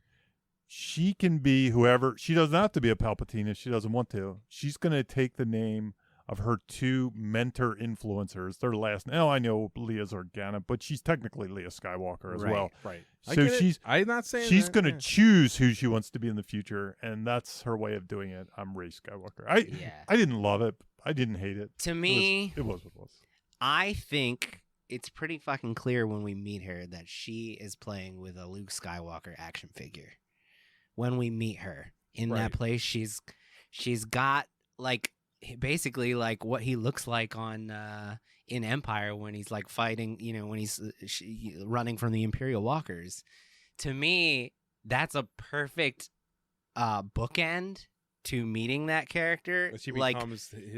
She can be whoever. She doesn't have to be a Palpatine if she doesn't want to. She's going to take the name of her two mentor influencers. Their last. Now I know Leah's Organa, but she's technically Leah Skywalker as Right. well. Right. So I'm not saying she's that, going to yeah. choose who she wants to be in the future, and that's her way of doing it. I'm Rey Skywalker. Yeah. I didn't love it. I didn't hate it. To me, it was what it was. I think it's pretty fucking clear when we meet her that she is playing with a Luke Skywalker action figure. When we meet her in Right. that place, she's got like basically like what he looks like on in Empire when he's like fighting, when he's running from the Imperial Walkers. To me, that's a perfect bookend to meeting that character. She like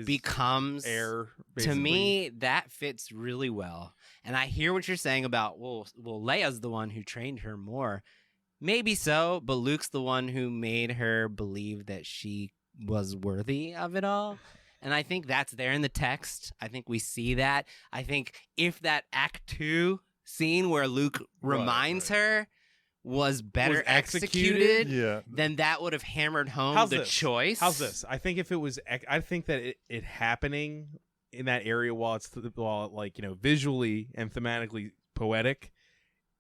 becomes his heir. to basically. me, that fits really well. And I hear what you're saying about, well, Leia's the one who trained her more. Maybe so, but Luke's the one who made her believe that she was worthy of it all. And I think that's there in the text. I think we see that. I think if that Act 2 scene where Luke reminds her was better Was executed? executed, then that would have hammered home How's the this? choice. How's this? I think if it was, I think that it happening in that area while visually and thematically poetic,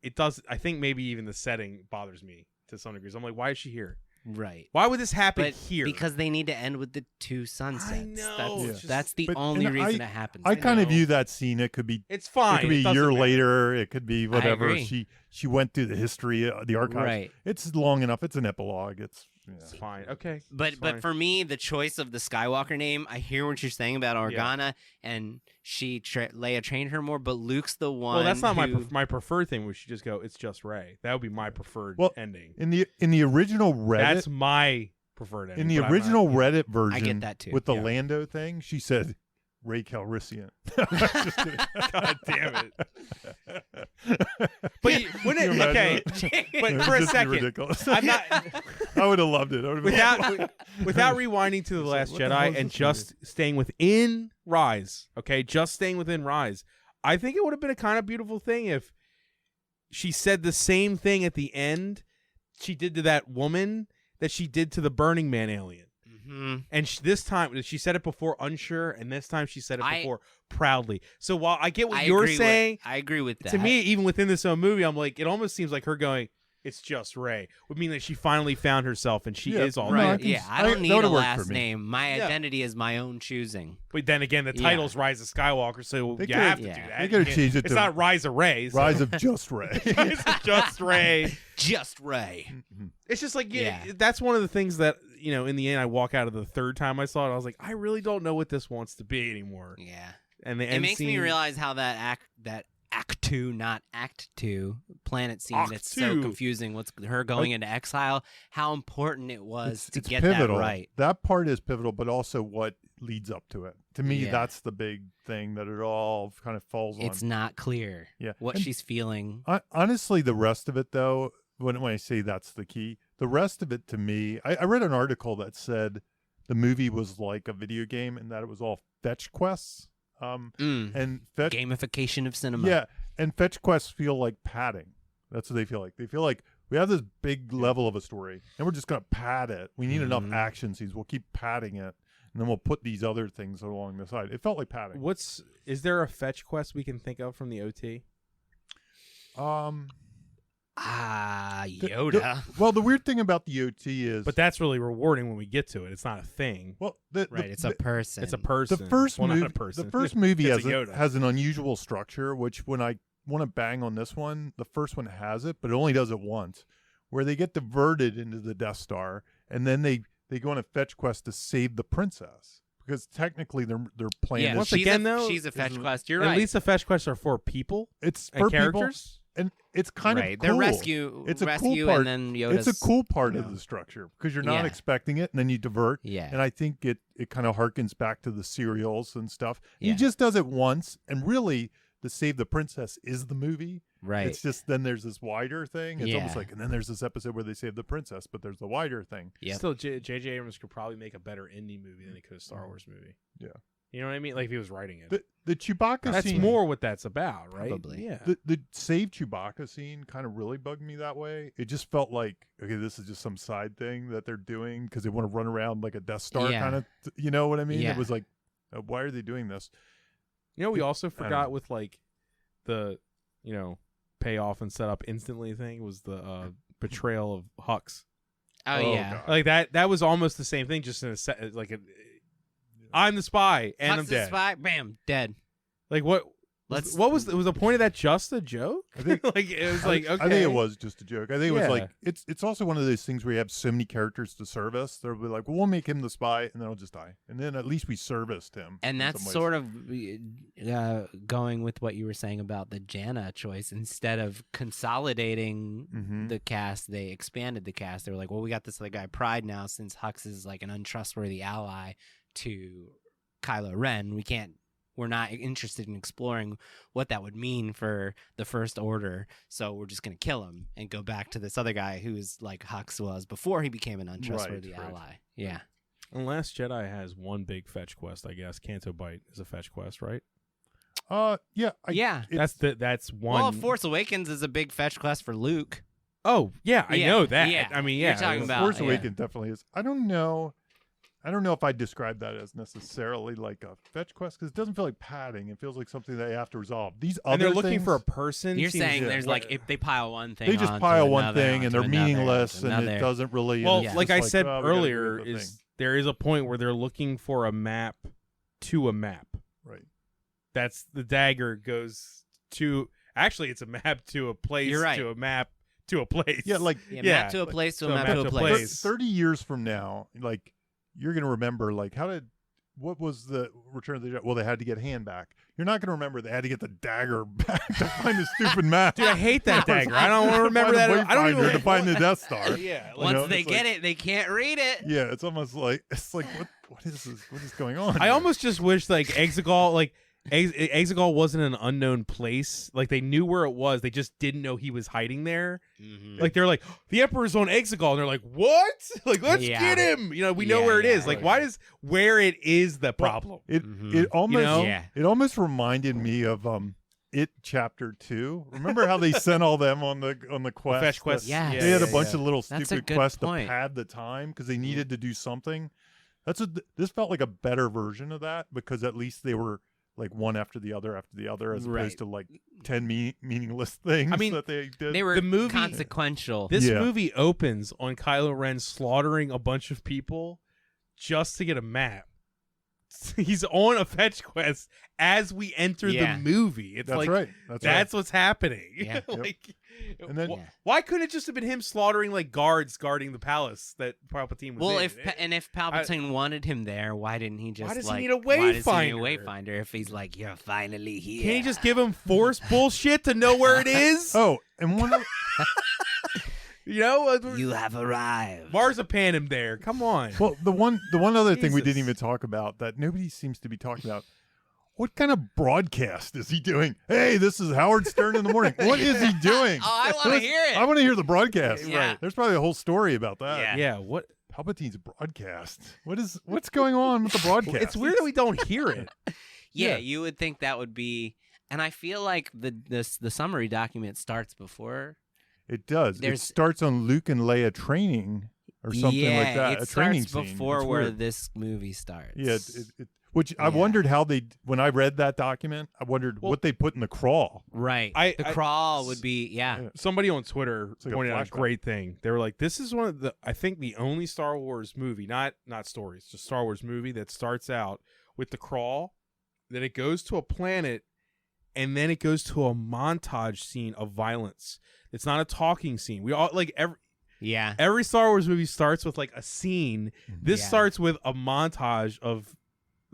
it does. I think maybe even the setting bothers me to some degrees. I'm like, why is she here? Right. Why would this happen But here? because they need to end with the 2 sunsets. I know. That's the But- only and reason it happens. I kind of know. view that scene. It could be it's fine. It could be It a doesn't year matter. later. It could be whatever. agree. She went through the history, the archives. Right. It's long enough. It's an epilogue. It's It's fine. Okay. But it's fine. for me, the choice of the Skywalker name, I hear what you're saying about Organa, and Leia trained her more, but Luke's the one. Well, that's not who, my preferred thing. We should just go. It's just Rey. That would be my preferred ending. in the original Reddit. That's my preferred ending. In the but I'm original not- Reddit version, I get that too. with the Yeah. Lando thing, she said Ray Calrissian. Just kidding. God damn it! But wouldn't Can it? you Okay, imagine but It'd for a just be second, ridiculous. I'm not I would have loved it. I would've been like, without rewinding to the Last what the hell Jedi is and this just staying within Rise. Okay, just staying within Rise. I think it would have been a kind of beautiful thing if she said the same thing at the end she did to that woman that she did to the Burning Man alien. Mhm. And this time, she said it before unsure, and this time she said it before proudly. So while I get what I you're agree saying, I agree with that. to me, even within this own movie, I'm like, it almost seems like her going, "It's just Rey," would mean that she finally found herself and she Yeah, is all no, I that. can Yeah, I don't that need a would've worked last for me. name. My Yeah. identity is my own choosing. But then again, the Yeah. title's Rise of Skywalker, so They you could've- have to yeah. do They that. could You have can't- changed it It's to not Rise of Rey. So. Rise of Just Ray. Rise of just Rey. Just Ray. It's just like Yeah. that's one of the things that in the end I walk out of the third time I saw it. I was like, I really don't know what this wants to be anymore. Yeah. And the It end makes me scene- realize how that Act 2, not Act 2, planet scene Act that's so 2. confusing. What's her going into exile? How important it was to It's get pivotal. that right. That part is pivotal, but also what leads up to it. To me, Yeah. that's the big thing that it all kind of falls on. It's not clear Yeah. what And she's feeling. honestly, the rest of it, though, when I say that's the key, the rest of it to me, I read an article that said the movie was like a video game and that it was all fetch quests. And fetch, Gamification of cinema. yeah, and fetch quests feel like padding. That's what they feel like. They feel like we have this big level of a story, and we're just going to pad it. We need enough action scenes. We'll keep padding it, and then we'll put these other things along the side. It felt like padding. Is there a fetch quest we can think of from the OT? Yoda. Well, the weird thing about the OT is, But that's really rewarding when we get to it. It's not a thing. well, Right, it's a person. It's a person. The first well, movie, not a person. the first movie It's a has Yoda. has an unusual structure. Which, when I want to bang on this one, the first one has it, but it only does it once, where they get diverted into the Death Star, and then they go on a fetch quest to save the princess, because technically their plan Yeah, is Once she's again, a, though, she's a fetch is- quest. You're At right. least the fetch quests are for people it's and for characters. people, and it's kind right. of cool. They're rescue. It's a rescue, cool part. and then Yoda's. It's a cool part Yeah. of the structure because you're not Yeah. expecting it, and then you divert. Yeah. And I think it kind of harkens back to the serials and stuff. Yeah. He just does it once, and really, the Save the Princess is the movie. right. It's just then there's this wider thing. It's almost Yeah. like, and then there's this episode where they save the princess, but there's the wider thing. Yep. Still, J.J. Abrams could probably make a better indie movie than he could a Star Wars movie. Yeah. You know what I mean? Like if he was writing it. The Chewbacca That's scene. more what that's about, right? Probably. Yeah. The Save Chewbacca scene kind of really bugged me that way. It just felt like, okay, this is just some side thing that they're doing because they want to run around like a Death Star Yeah. kind of, you know what I mean? Yeah. It was like, why are they doing this? You know, we also don't know. forgot with like the, payoff and set up instantly thing was the betrayal of Hux. Oh, Oh, yeah. God. Like that was almost the same thing, just in a set. Like I'm the spy and Hux I'm the dead. spy. Bam. Dead. Like what? Let's. Was the point of that just a joke? I think- like it was like okay. I think it was just a joke. I think it was Yeah. like it's also one of those things where you have so many characters to service. They'll be like, well, we'll make him the spy, and then he'll just die, and then at least we serviced him. And in that's some ways. sort of going with what you were saying about the Janna choice. Instead of consolidating Mhm. the cast, they expanded the cast. They were like, well, we got this other guy, Pride, now, since Hux is like an untrustworthy ally to Kylo Ren. We're not interested in exploring what that would mean for the First Order, so we're just going to kill him and go back to this other guy who's like Hux was before he became an untrustworthy Right. ally. Yeah. And Last Jedi has one big fetch quest, I guess. Canto Bight is a fetch quest, right? Yeah, Yeah. That's one. Well, Force Awakens is a big fetch quest for Luke. Oh yeah, I Yeah, know that. yeah. I mean, You're yeah, talking it was- about- Force yeah. Awakens definitely is. I don't know. I don't know if I'd describe that as necessarily like a fetch quest because it doesn't feel like padding. It feels like something they have to resolve. These other and they're looking things, for a person. You're seems- saying there's like if they pile one thing, they just onto pile one another, thing and they're onto another, meaningless onto and another. it doesn't really. Well, and it's like just I said oh, we gotta earlier, do the is thing. there is a point where they're looking for a map to a map. Right. That's the dagger goes to. Actually, it's a map to a place. You're right. To a map to a place. Yeah, like Yeah, Yeah, map to a place to a so map to a place. place. 30 years from now, like you're gonna remember, like what was the Return of the Jedi? Well, they had to get hand back. You're not gonna remember they had to get the dagger back to find the stupid map. Dude, I hate that dagger. I don't want to remember that. I don't even to find the Death Star. Yeah. You Once know, they it's get like- it, they can't read it. Yeah, it's almost like what is this? What is going on? I here? almost just wish like Exegol Exegol wasn't an unknown place. Like they knew where it was. They just didn't know he was hiding there. Mm-hmm. Like they're like, the Emperor's on Exegol, and they're like, what? Like let's Yeah. get him. You know, we know Yeah, where it yeah, is. Like right. why is where it is the problem? It Mhm. it almost know? Yeah. it almost reminded me of It Chapter 2. Remember how they sent all them on the quest? Fetch quest. Yes. They had a yeah, bunch yeah. of little That's a stupid good quests point. to pad the time because they needed to do something. That's what this felt like a better version of that because at least they were like one after the other, as Right. opposed to like 10 meaningless things I mean, that they did. They were The movie- consequential. This Yeah. movie opens on Kylo Ren slaughtering a bunch of people just to get a map. He's on a fetch quest as we enter Yeah. the movie. It's That's like right. that's what's happening. Yeah. Like, And then- Yeah. why couldn't it just have been him slaughtering like guards guarding the palace that Palpatine was Well, in? if Palpatine wanted him there, why didn't he just does he like need a why does he need a wayfinder? wayfinder if he's like you're finally here? Can't he just give him force bullshit to know where it is? Oh, and one of, You know, You have arrived. marzipan him there. Come on. well, the one other thing we Jesus. didn't even talk about that nobody seems to be talking about. What kind of broadcast is he doing? Hey, this is Howard Stern in the morning. What is he doing? Oh, I want to hear it. I want to hear the broadcast. Yeah. Right. There's probably a whole story about that. Yeah. Yeah, what? Palpatine's broadcast. What's going on with the broadcast? It's weird that we don't hear it. Yeah, Yeah. you would think that would be, and I feel like the summary document starts before. It does. It There's- starts on Luke and Leia training or something yeah, like that. it a training starts scene. before It's where weird. this movie starts. Yeah, which I Yeah. wondered how they. When I read that document, I wondered Well- what they put in the crawl. right. I- the I- crawl would be Yeah. Somebody on Twitter It's like a pointed out a flashback. great thing. They were like, "This is one of the, I think, the only Star Wars movie, not stories, just Star Wars movie that starts out with the crawl, then it goes to a planet, and then it goes to a montage scene of violence. It's not a talking scene. We all like Yeah. every Star Wars movie starts with like a scene. This Yeah. starts with a montage of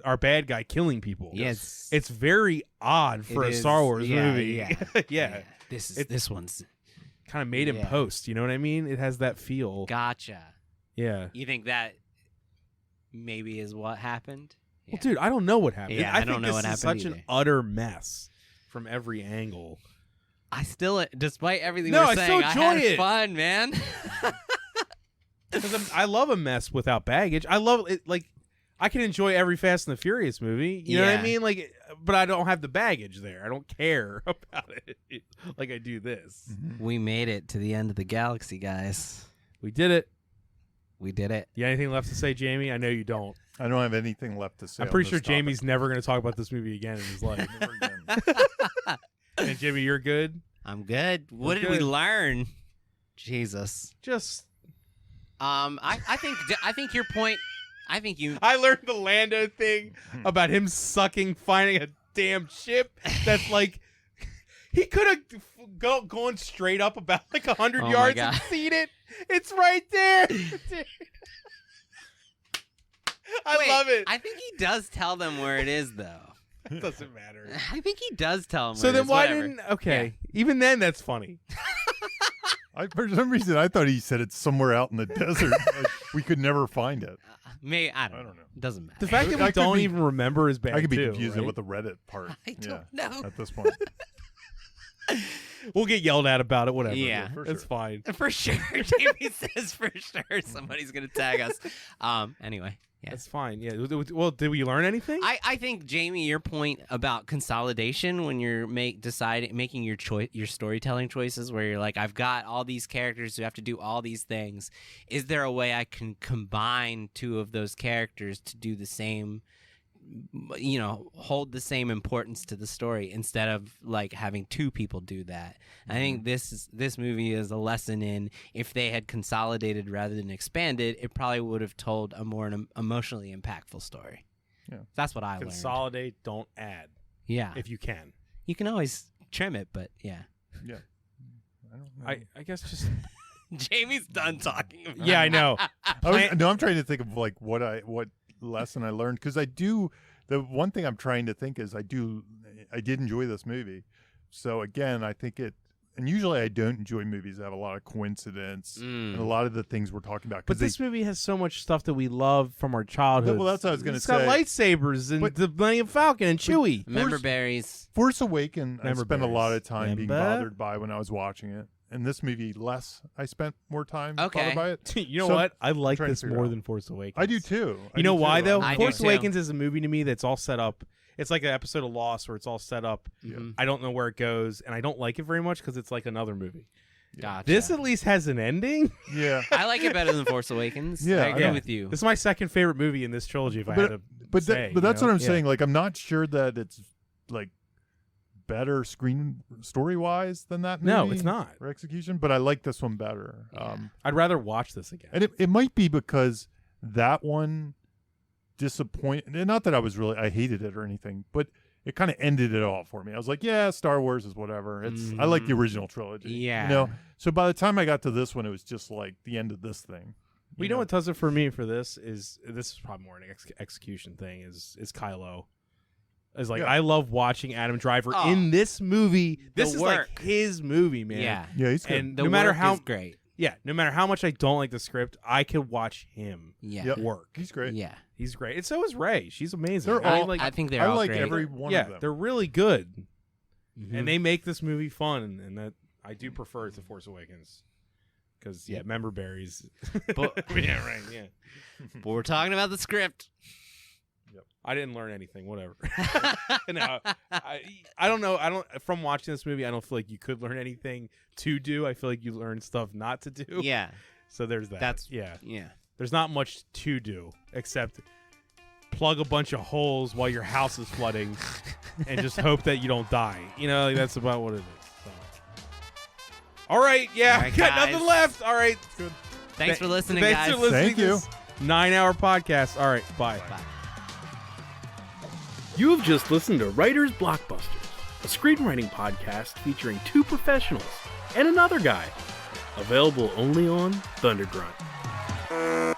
our bad guy killing people. Yes. It's very odd for It a is. Star Wars Yeah, movie. yeah. Yeah. This one's Kind of made in Yeah. post, you know what I mean? It has that feel. gotcha. Yeah. You think that maybe is what happened? Well, dude, I don't know what happened. Yeah, I I think don't know this what is happened such an either. utter mess from every angle. I still, despite everything No, we're I saying, still I had enjoy it. fun, man. Because I love a mess without baggage. I love it. Like, I can enjoy every Fast and the Furious movie. You know what I Yeah. mean? Like, but I don't have the baggage there. I don't care about it like I do this. We made it to the end of the galaxy, guys. We did it. We did it. You got anything left to say, Jamie? I know you don't. I don't have anything left to say. I'm on pretty this sure topic. Jamie's never going to talk about this movie again in his life. Never again. And Jimmy, you're good. I'm good. What We're did we good. learn? Jesus. Just I think your point. I think you. I learned the Lando thing about him finding a damn ship that's like he could have gone straight up about like 100 Oh my yards God. and seen it. It's right there. I Wait, love it. I think he does tell them where it is, though. It doesn't matter. I think he does tell them. So where it then is, why whatever. didn't? Okay, even then that's funny. For some reason, I thought he said it's somewhere out in the desert. Like, we could never find it. Maybe I don't I know. don't know. It doesn't matter. The fact that I we could don't be- even remember is bad. I could be too, confusing right? with the Reddit part. I don't know. At this point. We'll get yelled at about it. Whatever. Yeah. For It's sure. fine. For sure. Jamie says for sure somebody's going to tag us. Anyway. Yeah. That's fine. Yeah. Well, did we learn anything? I think, Jamie, your point about consolidation when you're making your storytelling choices, where you're like, I've got all these characters who have to do all these things. Is there a way I can combine two of those characters to do the same, hold the same importance to the story instead of like having two people do that? I think this movie is a lesson in, if they had consolidated rather than expanded, it probably would have told a more emotionally impactful story. Yeah. That's what I learned. Consolidate, don't add. Yeah. If you can. You can always trim it, but yeah. Yeah. I don't know. I guess just. Jamie's done talking about Yeah, I know. I'm trying to think of like what lesson I learned, because the one thing I'm trying to think is I did enjoy this movie. So again, I think and usually I don't enjoy movies that have a lot of coincidence and a lot of the things we're talking about. But this movie has so much stuff that we love from our childhood. Well, that's what I was going to say. It's got lightsabers and the Millennium Falcon and Chewie. Member berries. Force Awakens, I Member spent a lot berries. of time being bothered by when I was watching it. And this movie, I spent more time bothered by it. You know So, what? I like trying to this figure more out. than Force Awakens. I do too. You know why, though? I do Force too. Awakens is a movie to me that's all set up. It's like an episode of Lost where it's all set up. Mhm. I don't know where it goes, and I don't like it very much because it's like another movie. Gotcha. This at least has an ending. Yeah. I like it better than Force Awakens. Yeah, I agree yeah. with you. This is my second favorite movie in this trilogy, if I had to say. But that's what I'm Yeah. saying. Like, I'm not sure that it's like better story wise than that movie. No, it's not. Or execution, but I like this one better. Yeah. I'd rather watch this again. And it might be because that one disappointed. Not that I hated it or anything, but it kind of ended it all for me. I was like, yeah, Star Wars is whatever. I like the original trilogy. Yeah. So by the time I got to this one, it was just like the end of this thing. You know what does it for me for this is probably more an execution thing is Kylo. Is like I love watching Adam Driver in this movie. This is like his movie, man. Yeah. Yeah, he's good. And the no matter work how is great. Yeah, no matter how much I don't like the script, I can watch him work. He's great. Yeah. He's great. And so is Rey. She's amazing. They're I all- like, I think they're I all like great. every one yeah, of them. they're really good. Mhm. And they make this movie fun, and that I do prefer it to Force Awakens. Because, member berries. But- yeah, right, yeah. But we're talking about the script. I didn't learn anything, whatever. No, I don't know. From watching this movie, I don't feel like you could learn anything to do. I feel like you learn stuff not to do. Yeah. So there's that. Yeah. There's not much to do except plug a bunch of holes while your house is flooding and just hope that you don't die. Like, that's about what it is. So. All right. Yeah. All right, got guys. nothing left. All right. Good. Thanks for listening, Thanks guys. for listening Thank to you. this 9-hour podcast. All right. Bye. Bye. You have just listened to Writers Blockbusters, a screenwriting podcast featuring two professionals and another guy. Available only on Thundergrunt.